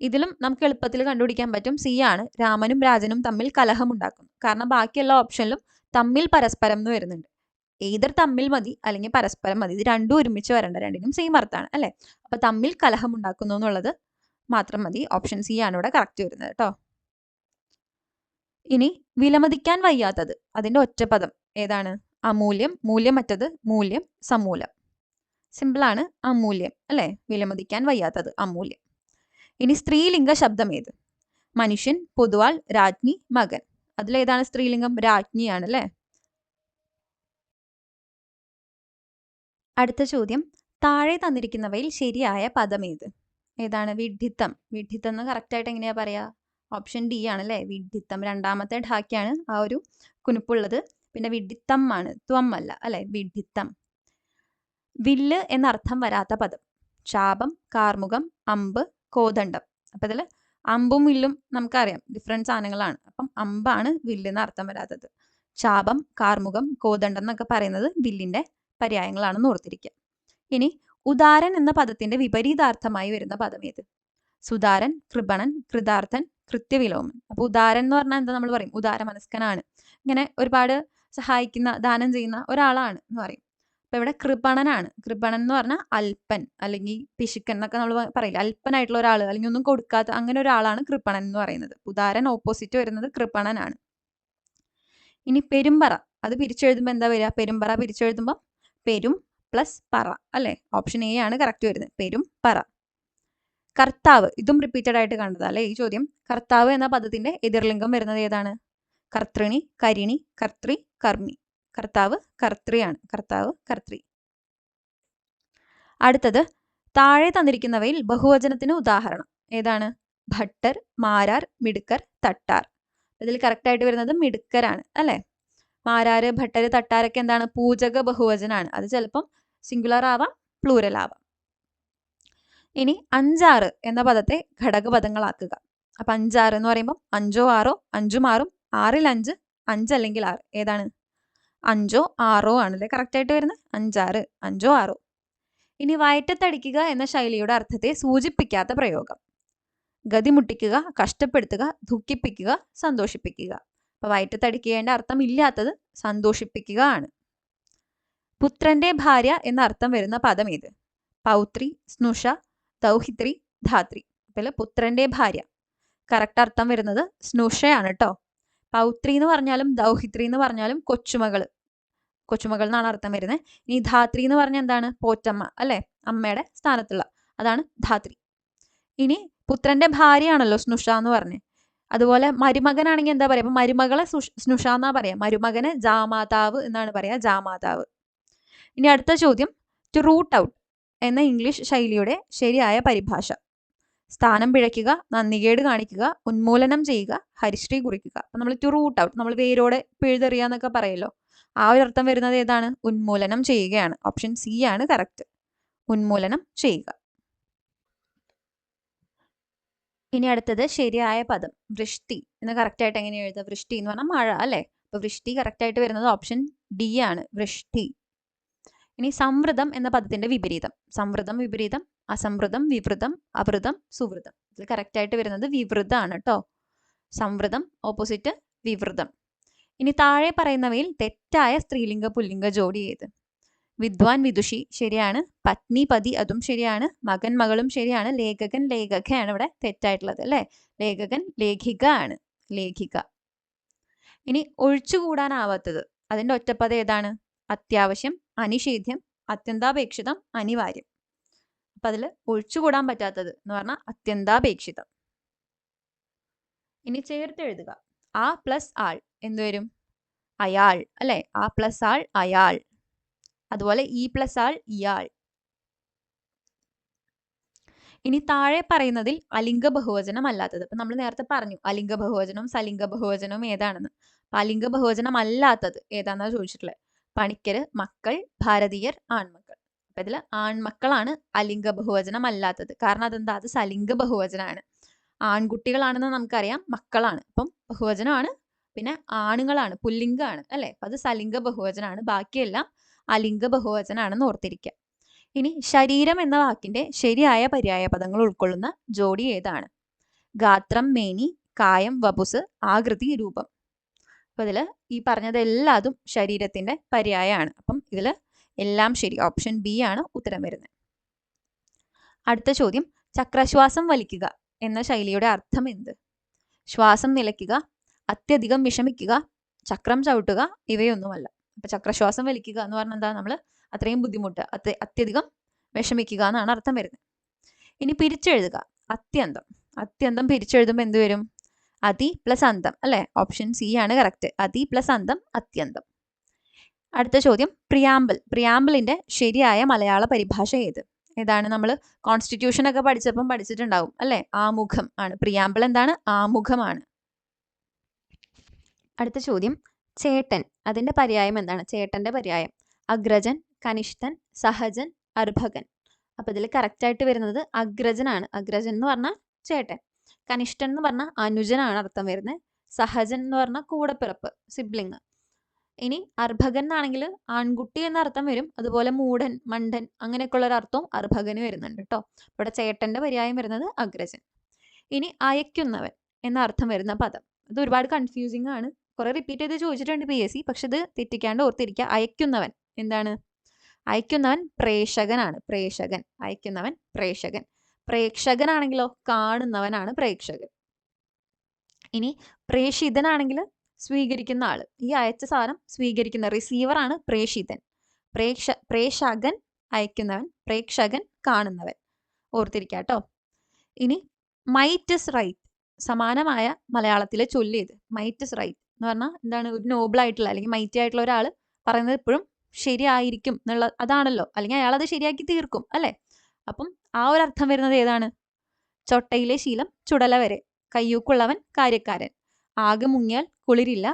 ഇതിലും നമുക്ക് എളുപ്പത്തിൽ കണ്ടുപിടിക്കാൻ പറ്റും. സി ആണ്. രാമനും രാജനും തമ്മിൽ കലഹമുണ്ടാക്കുന്നു. കാരണം ബാക്കിയുള്ള ഓപ്ഷനിലും തമ്മിൽ പരസ്പരം എന്ന് വരുന്നുണ്ട്. ഏതർ തമ്മിൽ മതി അല്ലെങ്കിൽ പരസ്പരം മതി. ഇത് രണ്ടും ഒരുമിച്ച് വരണ്ട, രണ്ടിനും സെയിം അർത്ഥാണ് അല്ലെ. അപ്പൊ തമ്മിൽ കലഹമുണ്ടാക്കുന്നു എന്നുള്ളത് മാത്രം മതി. ഓപ്ഷൻ സി ആണ് ഇവിടെ കറക്റ്റ് വരുന്നത് കേട്ടോ. ഇനി വിലമതിക്കാൻ വയ്യാത്തത്, അതിന്റെ ഒറ്റപ്പദം ഏതാണ്? അമൂല്യം, മൂല്യമറ്റത്, മൂല്യം, സമൂലം. സിമ്പിളാണ്, അമൂല്യം അല്ലെ. വിലമതിക്കാൻ വയ്യാത്തത് അമൂല്യം. ഇനി സ്ത്രീലിംഗ ശബ്ദം ഏത്? മനുഷ്യൻ, പൊതുവാൾ, രാജ്ഞി, മകൻ. അതിലേതാണ് സ്ത്രീലിംഗം? രാജ്ഞിയാണ് അല്ലെ. അടുത്ത ചോദ്യം, താഴെ തന്നിരിക്കുന്നവയിൽ ശരിയായ പദം ഏത്? ഏതാണ്? വിഡ്ഢിത്തം. വിഡ്ഢിത്തം എന്ന് കറക്റ്റായിട്ട് എങ്ങനെയാ പറയാ? ഓപ്ഷൻ ഡി ആണ് അല്ലെ. വിഡ്ഢിത്തം. രണ്ടാമത്തെ ഢാക്കിയാണ് ആ ഒരു കുനിപ്പുള്ളത്. പിന്നെ വിഡ്ഢിത്തം ആണ്, ത്വം അല്ല അല്ലെ. വിഡ്ഢിത്തം. വില്ല് എന്നർത്ഥം വരാത്ത പദം. ശാപം, കാർമുകം, അമ്പ്, കോദണ്ഡം. അപ്പൊ ഇതിൽ അമ്പും വില്ലും നമുക്കറിയാം ഡിഫറെന്റ് സാധനങ്ങളാണ്. അപ്പം അമ്പാണ് വില്ലിന് അർത്ഥം വരാത്തത്. ശാപം, കാർമുകം, കോദണ്ഡം എന്നൊക്കെ പറയുന്നത് വില്ലിന്റെ പര്യായങ്ങളാണെന്ന് ഓർത്തിരിക്കുക. ഇനി ഉദാരൻ എന്ന പദത്തിന്റെ വിപരീതാർത്ഥമായി വരുന്ന പദം ഏത്? സുതാരൻ, കൃപണൻ, കൃതാർത്ഥൻ, കൃത്യവിലോമൻ. അപ്പൊ ഉദാരൻ എന്ന് പറഞ്ഞാൽ എന്താ നമ്മൾ പറയും? ഉദാരമനസ്കനാണ്, ഇങ്ങനെ ഒരുപാട് സഹായിക്കുന്ന, ദാനം ചെയ്യുന്ന ഒരാളാണ് എന്ന് പറയും. അപ്പൊ ഇവിടെ കൃപണനാണ്. കൃപണൻ എന്ന് പറഞ്ഞാൽ അല്പൻ അല്ലെങ്കിൽ പിശുക്കൻ എന്നൊക്കെ നമ്മൾ പറയില്ല. അല്പനായിട്ടുള്ള ഒരാൾ അല്ലെങ്കിൽ ഒന്നും കൊടുക്കാത്ത അങ്ങനെ ഒരാളാണ് കൃപണൻ എന്ന് പറയുന്നത്. ഉദാരൻ ഓപ്പോസിറ്റ് വരുന്നത് കൃപണനാണ്. ഇനി പെരുമ്പറ, അത് പിരിച്ചെഴുതുമ്പോൾ എന്താ വരിക? പെരുമ്പറ പിരിച്ചെഴുതുമ്പോൾ പെരും പ്ലസ് പറ അല്ലെ. ഓപ്ഷൻ എ ആണ് കറക്റ്റ് വരുന്നത്, പെരും പറ. കർത്താവ്, ഇതും റിപ്പീറ്റഡ് ആയിട്ട് കണ്ടതാ അല്ലെ ഈ ചോദ്യം. കർത്താവ് എന്ന പദത്തിന്റെ എതിർലിംഗം വരുന്നത് ഏതാണ്? കർത്തൃണി, കരിണി, കർത്തൃ, കർമ്മി. കർത്താവ് കർത്തൃയാണ്. കർത്താവ് കർത്തൃ. അടുത്തത്, താഴെ തന്നിരിക്കുന്നവയിൽ ബഹുവചനത്തിന് ഉദാഹരണം ഏതാണ്? ഭട്ടർ, മാരാർ, മിടുക്കർ, തട്ടാർ. ഇതിൽ കറക്റ്റ് ആയിട്ട് വരുന്നത് മിടുക്കരാണ് അല്ലെ. മാരാര്, ഭട്ടര്, തട്ടാരൊക്കെ എന്താണ്? പൂജക ബഹുവചനാണ്. അത് ചിലപ്പം സിംഗുലർ ആവാം, പ്ലൂരൽ ആവാം. ഇനി അഞ്ചാറ് എന്ന പദത്തെ ഘടകപദങ്ങളാക്കുക. അപ്പൊ അഞ്ചാറ് എന്ന് പറയുമ്പോൾ അഞ്ചോ ആറോ, അഞ്ചും ആറും, ആറിൽ അഞ്ച്, അഞ്ചല്ലെങ്കിൽ ആറ്. ഏതാണ്? അഞ്ചോ ആറോ ആണല്ലേ കറക്റ്റ് ആയിട്ട് വരുന്നത്. അഞ്ചാറ്, അഞ്ചോ ആറോ. ഇനി വയറ്റത്തടിക്കുക എന്ന ശൈലിയുടെ അർത്ഥത്തെ സൂചിപ്പിക്കാത്ത പ്രയോഗം. ഗതിമുട്ടിക്കുക, കഷ്ടപ്പെടുത്തുക, ദുഃഖിപ്പിക്കുക, സന്തോഷിപ്പിക്കുക. അപ്പൊ വയറ്റത്തടിക്കേണ്ട അർത്ഥം ഇല്ലാത്തത് സന്തോഷിപ്പിക്കുക ആണ്. പുത്രന്റെ ഭാര്യ എന്ന അർത്ഥം വരുന്ന പദം ഏത്? പൗത്രി, സ്നുഷ, ദൗഹിത്രി, ധാത്രി. അപ്പോൾ പുത്രന്റെ ഭാര്യ കറക്റ്റ് അർത്ഥം വരുന്നത് സ്നുഷയാണ് കേട്ടോ. പൗത്രി എന്ന് പറഞ്ഞാലും ദൗഹിത്രി എന്ന് പറഞ്ഞാലും കൊച്ചുമകള്, കൊച്ചുമകൾ എന്നാണ് അർത്ഥം വരുന്നത്. ഇനി ധാത്രി എന്ന് പറഞ്ഞാൽ എന്താണ്? പോറ്റമ്മ അല്ലെ, അമ്മയുടെ സ്ഥാനത്തുള്ള, അതാണ് ധാത്രി. ഇനി പുത്രന്റെ ഭാര്യയാണല്ലോ സ്നുഷ എന്ന് പറഞ്ഞേ. അതുപോലെ മരുമകനാണെങ്കിൽ എന്താ പറയാ? അപ്പൊ മരുമകളെ സ്നുഷ എന്നാ പറയാ, മരുമകനെ ജാമാതാവ് എന്നാണ് പറയാ, ജാമാതാവ്. ഇനി അടുത്ത ചോദ്യം, ടു റൂട്ട് ഔട്ട് എന്ന ഇംഗ്ലീഷ് ശൈലിയുടെ ശരിയായ പരിഭാഷ. സ്ഥാനം പിഴയ്ക്കുക, നന്ദികേട് കാണിക്കുക, ഉന്മൂലനം ചെയ്യുക, ഹരിശ്രീ കുറിക്കുക. അപ്പൊ നമ്മൾ ടു റൂട്ട് ഔട്ട്, നമ്മൾ വേരോടെ പിഴുതെറിയുക എന്നൊക്കെ പറയല്ലോ, ആ ഒരു അർത്ഥം വരുന്നത് ഏതാണ്? ഉന്മൂലനം ചെയ്യുകയാണ്. ഓപ്ഷൻ സി ആണ് കറക്റ്റ്, ഉന്മൂലനം ചെയ്യുക. ഇനി അടുത്തത് ശരിയായ പദം വൃഷ്ടി എന്ന് കറക്റ്റ് ആയിട്ട് എങ്ങനെ എഴുതുക? വൃഷ്ടി എന്ന് പറഞ്ഞാൽ മഴ അല്ലെ. അപ്പൊ വൃഷ്ടി കറക്റ്റ് ആയിട്ട് വരുന്നത് ഓപ്ഷൻ ഡി ആണ്, വൃഷ്ടി. ഇനി സംവൃതം എന്ന പദത്തിന്റെ വിപരീതം. സംവൃതം വിപരീതം അസംവൃതം, വിവൃതം, അവൃതം, സുവൃതം. ഇതിൽ കറക്റ്റ് ആയിട്ട് വരുന്നത് വിവൃതമാണ് കേട്ടോ. സംവൃതം ഓപ്പോസിറ്റ് വിവൃതം. ഇനി താഴെ പറയുന്നവയിൽ തെറ്റായ സ്ത്രീലിംഗ പുല്ലിംഗ ജോഡി ഏത്? വിദ്വാൻ, വിദുഷി ശരിയാണ്. പത്നി, പതി അതും ശരിയാണ്. മകൻ, മകളും ശരിയാണ്. ലേഖകൻ, ലേഖകയാണ് ഇവിടെ തെറ്റായിട്ടുള്ളത് അല്ലെ. ലേഖകൻ ലേഖിക ആണ്, ലേഖിക. ഇനി ഒഴിച്ചുകൂടാനാവാത്തത്, അതിന്റെ ഒറ്റപ്പദം ഏതാണ്? അത്യാവശ്യം, അനിഷേധ്യം, അത്യന്താപേക്ഷിതം, അനിവാര്യം. അപ്പൊ അതിൽ ഒഴിച്ചുകൂടാൻ പറ്റാത്തത് എന്ന് പറഞ്ഞാൽ അത്യന്താപേക്ഷിതം. ഇനി ചേർത്ത് എഴുതുക. ആ പ്ലസ് ആൾ എന്ത് വരും? അയാൾ അല്ലെ. ആ പ്ലസ് ആൾ അയാൾ. അതുപോലെ ഈ പ്ലസ് ആൾ ഇയാൾ. ഇനി താഴെ പറയുന്നതിൽ അലിംഗ ബഹുവചനം അല്ലാത്തത്. അപ്പൊ നമ്മൾ നേരത്തെ പറഞ്ഞു അലിംഗ ബഹുവചനവും സലിംഗ ബഹുവചനവും ഏതാണെന്ന്. അപ്പൊ അലിംഗ ബഹുവചനം അല്ലാത്തത് ഏതാണെന്നാണ് ചോദിച്ചിട്ടുള്ളത്. പണിക്കര്, മക്കൾ, ഭാരതീയർ, ആൺമക്കൾ. അപ്പൊ ഇതിൽ ആൺമക്കളാണ് അലിംഗ ബഹുവചനം അല്ലാത്തത്. കാരണം അതെന്താ, അത് സലിംഗ ബഹുവചനമാണ്. ആൺകുട്ടികളാണെന്ന് നമുക്കറിയാം, മക്കളാണ്, അപ്പം ബഹുവചനമാണ്. പിന്നെ ആണുങ്ങളാണ്, പുല്ലിംഗാണ് അല്ലെ, അപ്പൊ അത് സലിംഗ ബഹുവചനമാണ്. ബാക്കിയെല്ലാം അലിംഗ ബഹുവചനാണെന്ന് ഓർത്തിരിക്കുക. ഇനി ശരീരം എന്ന വാക്കിന്റെ ശരിയായ പര്യായ പദങ്ങൾ ഉൾക്കൊള്ളുന്ന ജോഡി ഏതാണ്? ഗാത്രം, മേനി, കായം, വപുസ്, ആകൃതി, രൂപം. അപ്പൊ ഇതില് ഈ പറഞ്ഞതെല്ലാതും ശരീരത്തിന്റെ പര്യായമാണ്. അപ്പം ഇതില് എല്ലാം ശരി. ഓപ്ഷൻ ബി ആണ് ഉത്തരം വരുന്നത്. അടുത്ത ചോദ്യം, ചക്രശ്വാസം വലിക്കുക എന്ന ശൈലിയുടെ അർത്ഥം എന്ത്? ശ്വാസം നിലയ്ക്കുക, അത്യധികം വിഷമിക്കുക, ചക്രം ചവിട്ടുക, ഇവയൊന്നുമല്ല. അപ്പൊ ചക്രശ്വാസം വലിക്കുക എന്ന് പറഞ്ഞാൽ എന്താ, നമ്മൾ അത്രയും ബുദ്ധിമുട്ട്, അത്യധികം വിഷമിക്കുക എന്നാണ് അർത്ഥം വരുന്നത്. ഇനി പിരിച്ചെഴുതുക, അത്യന്തം. അത്യന്തം പിരിച്ചെഴുതുമ്പോൾ എന്ത് വരും? അതി പ്ലസ് അന്തം അല്ലെ. ഓപ്ഷൻ സി ആണ് കറക്റ്റ്. അതി പ്ലസ് അന്തം, അത്യന്തം. അടുത്ത ചോദ്യം, പ്രിയാമ്പിൾ. പ്രിയാമ്പിളിന്റെ ശരിയായ മലയാള പരിഭാഷ ഏത്? ഏതാണ്? നമ്മൾ കോൺസ്റ്റിറ്റ്യൂഷൻ ഒക്കെ പഠിച്ചപ്പം പഠിച്ചിട്ടുണ്ടാവും അല്ലെ. ആമുഖം ആണ്. പ്രിയാമ്പിൾ എന്താണ്? ആമുഖമാണ്. അടുത്ത ചോദ്യം, ചേട്ടൻ, അതിന്റെ പര്യായം എന്താണ്? ചേട്ടന്റെ പര്യായം അഗ്രജൻ, കനിഷ്ഠൻ, സഹജൻ, അർഭകൻ. അപ്പൊ ഇതിൽ കറക്റ്റ് ആയിട്ട് വരുന്നത് അഗ്രജനാണ്. അഗ്രജൻ എന്ന് പറഞ്ഞാൽ ചേട്ടൻ. കനിഷ്ഠൻ എന്ന് പറഞ്ഞാൽ അനുജനാണ് അർത്ഥം വരുന്നത്. സഹജൻ എന്ന് പറഞ്ഞാൽ കൂടപ്പിറപ്പ്, സിബ്ലിങ്. ഇനി അർഭകൻ എന്നാണെങ്കിൽ ആൺകുട്ടി എന്ന അർത്ഥം വരും. അതുപോലെ മൂഢൻ, മണ്ടൻ അങ്ങനെയൊക്കെയുള്ള ഒരു അർത്ഥവും അർഭകന് വരുന്നുണ്ട് കേട്ടോ. ഇവിടെ ചേട്ടന്റെ പര്യായം വരുന്നത് അഗ്രജൻ. ഇനി അയക്കുന്നവൻ എന്ന അർത്ഥം വരുന്ന പദം, ഇത് ഒരുപാട് കൺഫ്യൂസിങ് ആണ്. കുറെ റിപ്പീറ്റ് ചെയ്ത് ചോദിച്ചിട്ടുണ്ട് PSC, പക്ഷെ ഇത് തെറ്റിക്കാണ്ട് ഓർത്തിരിക്കുക. അയക്കുന്നവൻ എന്താണ്? അയക്കുന്നവൻ പ്രേക്ഷകനാണ്. പ്രേക്ഷകൻ, അയക്കുന്നവൻ പ്രേക്ഷകൻ. പ്രേക്ഷകനാണെങ്കിലോ കാണുന്നവനാണ് പ്രേക്ഷകൻ. ഇനി പ്രേഷിതനാണെങ്കിൽ സ്വീകരിക്കുന്ന ആള്, ഈ അയച്ച സാധനം സ്വീകരിക്കുന്ന റിസീവർ ആണ് പ്രേഷിതൻ. പ്രേക്ഷകൻ അയക്കുന്നവൻ, പ്രേക്ഷകൻ കാണുന്നവൻ. ഓർത്തിരിക്കുക കേട്ടോ. ഇനി മൈറ്റ് ഇസ് റൈറ്റ്, സമാനമായ മലയാളത്തിലെ ചൊല്ലിയത്. മൈറ്റ് ഇസ് റൈറ്റ് എന്ന് പറഞ്ഞാൽ എന്താണ്? ഒരു നോബിൾ ആയിട്ടുള്ള അല്ലെങ്കിൽ മൈറ്റി ആയിട്ടുള്ള ഒരാൾ പറയുന്നത് എപ്പോഴും ശരിയായിരിക്കും എന്നുള്ള അതാണല്ലോ, അല്ലെങ്കിൽ അയാൾ അത് ശരിയാക്കി തീർക്കും അല്ലെ. അപ്പം ആ ഒരു അർത്ഥം വരുന്നത് ഏതാണ്? ചൊട്ടയിലെ ശീലം ചുടല വരെ, കയ്യൂക്കുള്ളവൻ കാര്യക്കാരൻ, ആകെ മുങ്ങിയാൽ കുളിരില്ല,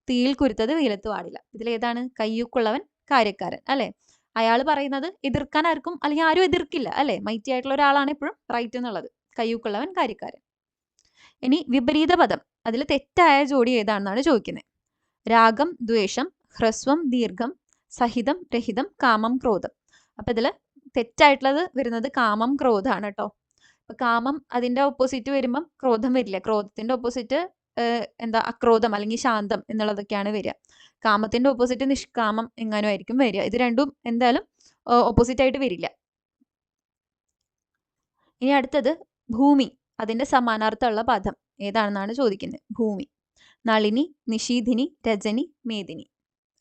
തീയിൽ കുരുത്തത് വെയിലത്ത് പാടില്ല. ഇതിലേതാണ്? കയ്യൂക്കുള്ളവൻ കാര്യക്കാരൻ അല്ലെ. അയാൾ പറയുന്നത് എതിർക്കാൻ ആർക്കും, അല്ലെങ്കിൽ ആരും എതിർക്കില്ല അല്ലെ. മൈറ്റി ആയിട്ടുള്ള ഒരാളാണ് എപ്പോഴും റൈറ്റ് എന്നുള്ളത്. കയ്യൂക്കുള്ളവൻ കാര്യക്കാരൻ. ഇനി വിപരീത പദം, അതിൽ തെറ്റായ ജോഡി ഏതാണെന്നാണ് ചോദിക്കുന്നത്. രാഗം, ദ്വേഷം, ഹ്രസ്വം, ദീർഘം, സഹിതം, രഹിതം, കാമം, ക്രോധം. അപ്പൊ ഇതിൽ തെറ്റായിട്ടുള്ളത് വരുന്നത് കാമം, ക്രോധാണ് കേട്ടോ. അപ്പൊ കാമം അതിന്റെ ഓപ്പോസിറ്റ് വരുമ്പം ക്രോധം വരില്ല. ക്രോധത്തിന്റെ ഓപ്പോസിറ്റ് എന്താ? അക്രോധം അല്ലെങ്കിൽ ശാന്തം എന്നുള്ളതൊക്കെയാണ് വരിക. കാമത്തിന്റെ ഓപ്പോസിറ്റ് നിഷ്കാമം എങ്ങാനും ആയിരിക്കും വരിക. ഇത് രണ്ടും എന്തായാലും ഓപ്പോസിറ്റ് ആയിട്ട് വരില്ല. ഇനി അടുത്തത് ഭൂമി, അതിന്റെ സമാനാർത്ഥമുള്ള പദം ഏതാണെന്നാണ് ചോദിക്കുന്നത്. ഭൂമി. നളിനി, നിശീധിനി, രജനി, മേദിനി.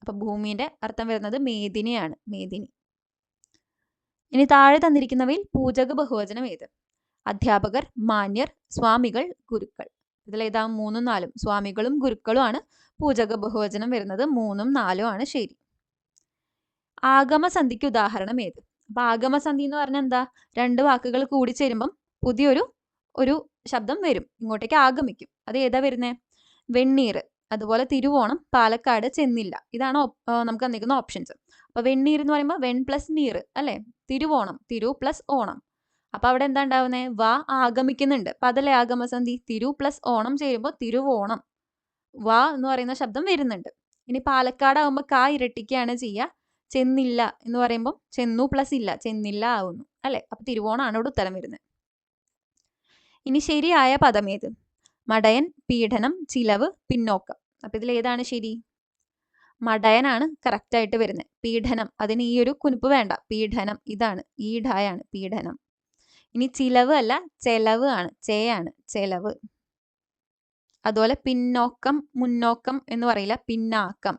അപ്പൊ ഭൂമിയുടെ അർത്ഥം വരുന്നത് മേദിനിയാണ്. മേദിനി. ഇനി താഴെ തന്നിരിക്കുന്നവയിൽ പൂജക ബഹുവചനം ഏത്? അധ്യാപകർ, മാന്യർ, സ്വാമികൾ, ഗുരുക്കൾ. ഇതിലേതാ? 3ഉം 4ഉം. സ്വാമികളും ഗുരുക്കളും ആണ് പൂജക ബഹുവചനം വരുന്നത്. 3ഉം 4ഉം ആണ് ശരി. ആഗമസന്ധിക്ക് ഉദാഹരണം ഏത്? അപ്പൊ ആഗമസന്ധി എന്ന് പറഞ്ഞാൽ എന്താ? രണ്ട് വാക്കുകൾ കൂടി ചേരുമ്പം പുതിയൊരു ശബ്ദം വരും, ഇങ്ങോട്ടേക്ക് ആഗമിക്കും. അത് ഏതാ വരുന്നേ? വെണ്ണീർ, അതുപോലെ തിരുവോണം, പാലക്കാട്, ചെന്നില്ല. ഇതാണ് നമുക്ക് തന്നിരിക്കുന്ന ഓപ്ഷൻസ്. അപ്പൊ വെണ്ണീർ എന്ന് പറയുമ്പോൾ വെൺ പ്ലസ് നീർ അല്ലെ. തിരുവോണം, തിരു പ്ലസ് ഓണം. അപ്പൊ അവിടെ എന്താ ഉണ്ടാവുന്നേ? വാ ആഗമിക്കുന്നുണ്ട്. അപ്പൊ അതല്ലേ ആഗമസന്ധി. തിരു പ്ലസ് ഓണം ചേരുമ്പോൾ തിരുവോണം, വാ എന്ന് പറയുന്ന ശബ്ദം വരുന്നുണ്ട്. ഇനി പാലക്കാട് ആവുമ്പോൾ കാ ഇരട്ടിക്കുകയാണ് ചെയ്യുക. ചെന്നില്ല എന്ന് പറയുമ്പോൾ ചെന്നു പ്ലസ് ഇല്ല, ചെന്നില്ല ആവുന്നു അല്ലെ. അപ്പൊ തിരുവോണാണ് ഇവിടെ ഉത്തരം വരുന്നത്. ഇനി ശരിയായ പദം ഏത്? മടയൻ, പീഡനം, ചിലവ്, പിന്നോക്കം. അപ്പൊ ഇതിൽ ഏതാണ് ശരി? മടയനാണ് കറക്റ്റ് ആയിട്ട് വരുന്നത്. പീഡനം, അതിന് ഈ ഒരു കുനിപ്പ് വേണ്ട. പീഡനം ഇതാണ്, ഈഢായാണ് പീഡനം. ഇനി ചിലവ് അല്ല, ചെലവ് ആണ്, ചേയാണ് ചെലവ്. അതുപോലെ പിന്നോക്കം, മുന്നോക്കം എന്ന് പറയില്ല, പിന്നാക്കം,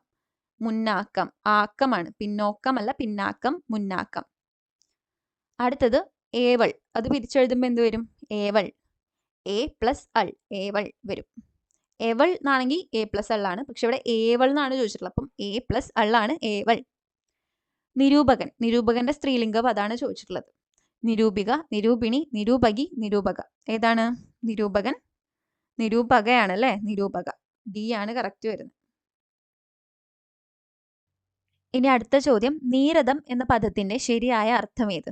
മുന്നാക്കം. ആക്കമാണ്, പിന്നോക്കം അല്ല, പിന്നാക്കം, മുന്നാക്കം. അടുത്തത് ഏവൾ, അത് പിരിച്ചെഴുതുമ്പോൾ എന്ത് വരും? ഏവൾ. എ പ്ലസ് അൾ, ഏവൾ വരും. ഏവൾ എന്നാണെങ്കിൽ എ പ്ലസ് അള്ളാണ്, പക്ഷെ ഇവിടെ ഏവൾ എന്നാണ് ചോദിച്ചിട്ടുള്ളത്. അപ്പം എ പ്ലസ് അള്ളാണ് ഏവൾ. നിരൂപകൻ, നിരൂപകന്റെ സ്ത്രീലിംഗം അതാണ് ചോദിച്ചിട്ടുള്ളത്. നിരൂപിക, നിരൂപിണി, നിരൂപകി, നിരൂപക. ഏതാണ്? നിരൂപകൻ, നിരൂപകയാണ് അല്ലെ. നിരൂപക, ഡി ആണ് കറക്റ്റ് വരുന്നത്. ഇനി അടുത്ത ചോദ്യം, നീരദം എന്ന പദത്തിന്റെ ശരിയായ അർത്ഥം ഏത്?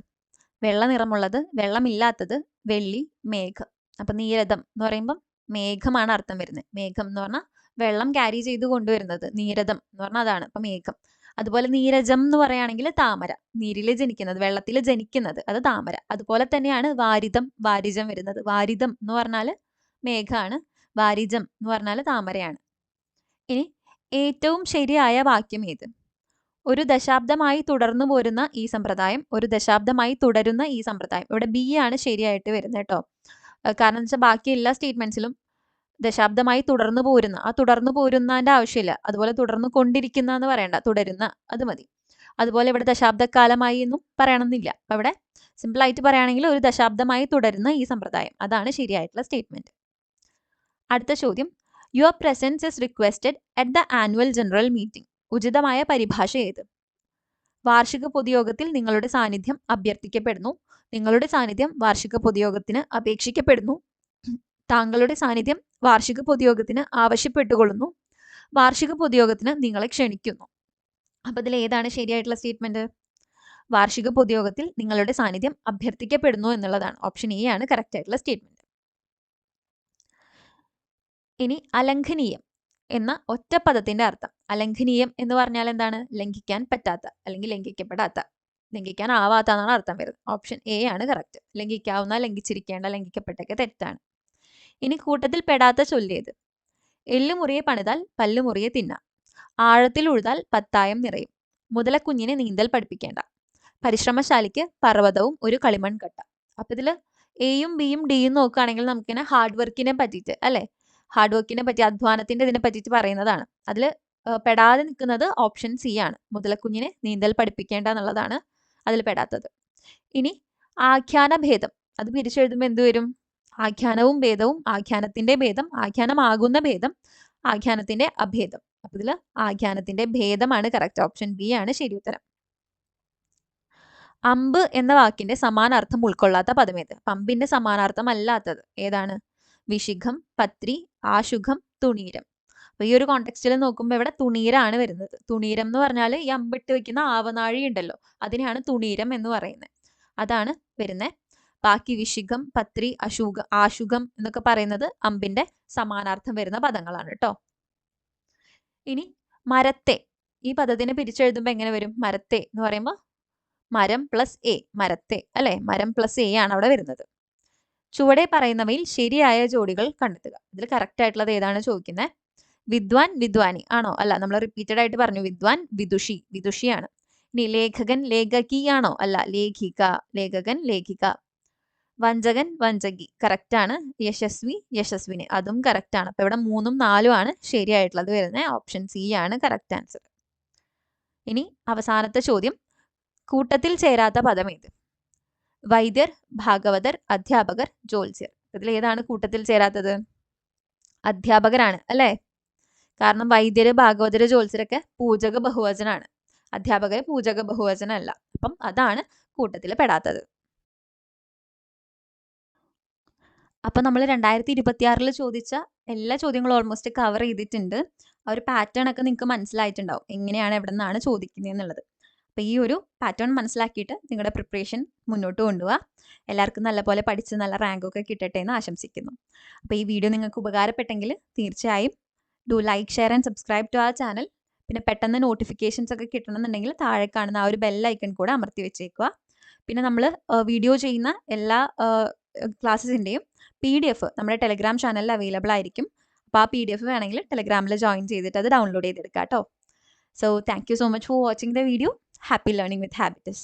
വെള്ള നിറമുള്ളത്, വെള്ളമില്ലാത്തത്, വെള്ളി, മേഘം. അപ്പൊ നീരദം എന്ന് പറയുമ്പം മേഘമാണ് അർത്ഥം വരുന്നത്. മേഘം എന്ന് പറഞ്ഞാൽ വെള്ളം ക്യാരി ചെയ്ത് കൊണ്ടുവരുന്നത്, നീരദം എന്ന് പറഞ്ഞാൽ അതാണ്. അപ്പൊ മേഘം. അതുപോലെ നീരജം എന്ന് പറയുകയാണെങ്കിൽ താമര, നീരിൽ ജനിക്കുന്നത്, വെള്ളത്തിൽ ജനിക്കുന്നത്, അത് താമര. അതുപോലെ തന്നെയാണ് വാരിതം, വാരിജം വരുന്നത്. വാരിതം എന്ന് പറഞ്ഞാൽ മേഘമാണ്, വാരിജം എന്ന് പറഞ്ഞാൽ താമരയാണ്. ഇനി ഏറ്റവും ശരിയായ വാക്യം ഏത്? ഒരു ദശാബ്ദമായി തുടർന്നു പോരുന്ന ഈ സമ്പ്രദായം, ഒരു ദശാബ്ദമായി തുടരുന്ന ഈ സമ്പ്രദായം. ഇവിടെ ബി ആണ് ശരിയായിട്ട് വരുന്നത് കേട്ടോ. കാരണം എന്ന് വെച്ചാൽ ബാക്കി എല്ലാ സ്റ്റേറ്റ്മെന്റ്സിലും ദശാബ്ദമായി തുടർന്നു പോരുന്ന, ആ തുടർന്നു പോരുന്നതിന്റെ ആവശ്യമില്ല. അതുപോലെ തുടർന്നു കൊണ്ടിരിക്കുന്ന എന്ന് പറയണ്ട, തുടരുന്ന, അത് മതി. അതുപോലെ ഇവിടെ ദശാബ്ദക്കാലമായി എന്നും പറയണമെന്നില്ല. അപ്പൊ ഇവിടെ സിമ്പിൾ ആയിട്ട് പറയുകയാണെങ്കിൽ ഒരു ദശാബ്ദമായി തുടരുന്ന ഈ സമ്പ്രദായം, അതാണ് ശരിയായിട്ടുള്ള സ്റ്റേറ്റ്മെന്റ്. അടുത്ത ചോദ്യം, your presence is requested at the annual general meeting. ഉചിതമായ പരിഭാഷ ഏത്? വാർഷിക പൊതുയോഗത്തിൽ നിങ്ങളുടെ സാന്നിധ്യം അഭ്യർത്ഥിക്കപ്പെടുന്നു. നിങ്ങളുടെ സാന്നിധ്യം വാർഷിക പൊതുയോഗത്തിന് അപേക്ഷിക്കപ്പെടുന്നു. താങ്കളുടെ സാന്നിധ്യം വാർഷിക പൊതുയോഗത്തിന് ആവശ്യപ്പെട്ടുകൊള്ളുന്നു. വാർഷിക പൊതുയോഗത്തിന് നിങ്ങളെ ക്ഷണിക്കുന്നു. അപ്പൊ ഇതിൽ ഏതാണ് ശരിയായിട്ടുള്ള സ്റ്റേറ്റ്മെന്റ്? വാർഷിക പൊതുയോഗത്തിൽ നിങ്ങളുടെ സാന്നിധ്യം അഭ്യർത്ഥിക്കപ്പെടുന്നു എന്നുള്ളതാണ്. ഓപ്ഷൻ എ ആണ് കറക്റ്റ് ആയിട്ടുള്ള സ്റ്റേറ്റ്മെന്റ്. ഇനി അലംഘനീയം എന്ന ഒറ്റ പദത്തിന്റെ അർത്ഥം. അലംഘനീയം എന്ന് പറഞ്ഞാൽ എന്താണ്? ലംഘിക്കാൻ പറ്റാത്ത അല്ലെങ്കിൽ ലംഘിക്കപ്പെടാത്ത, ലംഘിക്കാൻ ആവാത്ത എന്നാണ് അർത്ഥം വരുന്നത്. ഓപ്ഷൻ എ ആണ് കറക്റ്റ്. ലംഘിക്കാവുന്ന, ലംഘിച്ചിരിക്കേണ്ട, ലംഘിക്കപ്പെട്ടൊക്കെ തെറ്റാണ്. ഇനി കൂട്ടത്തിൽ പെടാത്ത ചൊല്ലിയത്. എല്ലുമുറിയെ പണിതാൽ പല്ലുമുറിയെ തിന്നാം. ആഴത്തിൽ ഉഴുതാൽ പത്തായം നിറയും. മുതലക്കുഞ്ഞിനെ നീന്തൽ പഠിപ്പിക്കേണ്ട. പരിശ്രമശാലിക്ക് പർവ്വതവും ഒരു കളിമൺ കട്ട. അപ്പൊ ഇതില് എയും ബിയും ഡിയും നോക്കുകയാണെങ്കിൽ നമുക്കിങ്ങനെ ഹാർഡ് വർക്കിനെ പറ്റിയിട്ട്, അല്ലെ, ഹാർഡ് വർക്കിനെ പറ്റി, അധ്വാനത്തിന്റെ ഇതിനെ പറ്റിയിട്ട് പറയുന്നതാണ്. അതിൽ പെടാതെ നിൽക്കുന്നത് ഓപ്ഷൻ സി ആണ്. മുതലക്കുഞ്ഞിനെ നീന്തൽ പഠിപ്പിക്കേണ്ട എന്നുള്ളതാണ് അതിൽ പെടാത്തത്. ഇനി ആഖ്യാന ഭേദം, അത് പിരിച്ചെഴുതുമ്പോൾ എന്ത് വരും? ആഖ്യാനവും ഭേദവും, ആഖ്യാനത്തിന്റെ ഭേദം, ആഖ്യാനമാകുന്ന ഭേദം, ആഖ്യാനത്തിന്റെ അഭേദം. അപ്പൊ ഇതിൽ ആഖ്യാനത്തിന്റെ ഭേദമാണ് കറക്റ്റ്. ഓപ്ഷൻ ബി ആണ് ശരി ഉത്തരം. അമ്പ് എന്ന വാക്കിന്റെ സമാനാർത്ഥം ഉൾക്കൊള്ളാത്ത പദമേത്? അമ്പിന്റെ സമാനാർത്ഥം അല്ലാത്തത് ഏതാണ്? വിശിഖം, പത്രി, ആശുഖം, തുണീരം. അപ്പൊ ഈ ഒരു കോണ്ടെക്സ്റ്റിൽ നോക്കുമ്പോൾ ഇവിടെ തുണീരാണ് വരുന്നത്. തുണീരം എന്ന് പറഞ്ഞാൽ ഈ അമ്പിട്ട് വെക്കുന്ന ആവനാഴി ഉണ്ടല്ലോ, അതിനെയാണ് തുണീരം എന്ന് പറയുന്നത്. അതാണ് വരുന്നത്. ബാക്കി വിശിഖം, പത്രി, ആശുഖം എന്നൊക്കെ പറയുന്നത് അമ്പിന്റെ സമാനാർത്ഥം വരുന്ന പദങ്ങളാണ് കേട്ടോ. ഇനി മരത്തെ, ഈ പദത്തിനെ പിരിച്ചെഴുതുമ്പോൾ എങ്ങനെ വരും? മരത്തെ എന്ന് പറയുമ്പോൾ മരം പ്ലസ് എ, മരത്തെ, അല്ലെ, മരം പ്ലസ് എ ആണ് അവിടെ വരുന്നത്. ചുവടെ പറയുന്നവയിൽ ശരിയായ ജോഡികൾ കണ്ടെത്തുക. ഇതിൽ കറക്റ്റ് ആയിട്ടുള്ളത് ഏതാണ് ചോദിക്കുന്നത്? വിദ്വാൻ, വിദ്വാനി ആണോ? അല്ല, നമ്മൾ റിപ്പീറ്റഡ് ആയിട്ട് പറഞ്ഞു. വിദ്വാൻ, വിദുഷി, വിദുഷിയാണ്. ഇനി ലേഖകൻ, ലേഖകി ആണോ? അല്ല, ലേഖിക, ലേഖകൻ, ലേഖിക. വഞ്ചകൻ, വഞ്ചകി, കറക്റ്റ് ആണ്. യശസ്വി, യശസ്വിനി, അതും കറക്റ്റ് ആണ്. അപ്പൊ ഇവിടെ 3ഉം 4ഉം ആണ് ശരിയായിട്ടുള്ളത് വരുന്നത്. ഓപ്ഷൻ സി ആണ് കറക്റ്റ് ആൻസർ. ഇനി അവസാനത്തെ ചോദ്യം, കൂട്ടത്തിൽ ചേരാത്ത പദം ഏത്? വൈദ്യർ, ഭാഗവതർ, അധ്യാപകർ, ജ്യോത്സ്യർ. ഇതിൽ ഏതാണ് കൂട്ടത്തിൽ ചേരാത്തത്? അധ്യാപകരാണ്, അല്ലെ? കാരണം വൈദ്യര്, ഭാഗവതര്, ജ്യോത്സ്യരൊക്കെ പൂജക ബഹുവചനാണ്. അധ്യാപകര് പൂജക ബഹുവചനം അല്ല. അപ്പം അതാണ് കൂട്ടത്തിൽ പെടാത്തത്. അപ്പൊ നമ്മൾ 2026 ചോദിച്ച എല്ലാ ചോദ്യങ്ങളും ഓൾമോസ്റ്റ് കവർ ചെയ്തിട്ടുണ്ട്. ആ ഒരു പാറ്റേൺ ഒക്കെ നിങ്ങൾക്ക് മനസ്സിലായിട്ടുണ്ടാവും, എങ്ങനെയാണ് എവിടെ നിന്നാണ് ചോദിക്കുന്നത് എന്നുള്ളത്. അപ്പൊ ഈ ഒരു പാറ്റേൺ മനസ്സിലാക്കിയിട്ട് നിങ്ങളുടെ പ്രിപ്പറേഷൻ മുന്നോട്ട് കൊണ്ടുപോവുക. എല്ലാവർക്കും നല്ലപോലെ പഠിച്ച് നല്ല റാങ്കൊക്കെ കിട്ടട്ടെ എന്ന് ആശംസിക്കുന്നു. അപ്പോൾ ഈ വീഡിയോ നിങ്ങൾക്ക് ഉപകാരപ്പെട്ടെങ്കിൽ തീർച്ചയായും do like, share and subscribe to our channel. പിന്നെ പെട്ടെന്ന് നോട്ടിഫിക്കേഷൻസ് ഒക്കെ കിട്ടണമെന്നുണ്ടെങ്കിൽ താഴെ കാണുന്ന ആ ഒരു ബെൽ ഐക്കൺ കൂടെ അമർത്തി വെച്ചേക്കുക. പിന്നെ നമ്മൾ വീഡിയോ ചെയ്യുന്ന എല്ലാ ക്ലാസ്സസിൻ്റെയും PDF നമ്മുടെ ടെലഗ്രാം ചാനലിൽ അവൈലബിൾ ആയിരിക്കും. അപ്പോൾ ആ PDF വേണമെങ്കിൽ ടെലഗ്രാമിൽ ജോയിൻ ചെയ്തിട്ട് അത് ഡൗൺലോഡ് ചെയ്തെടുക്കാം കേട്ടോ. So thank you so much for watching the video. Happy learning with Habitus.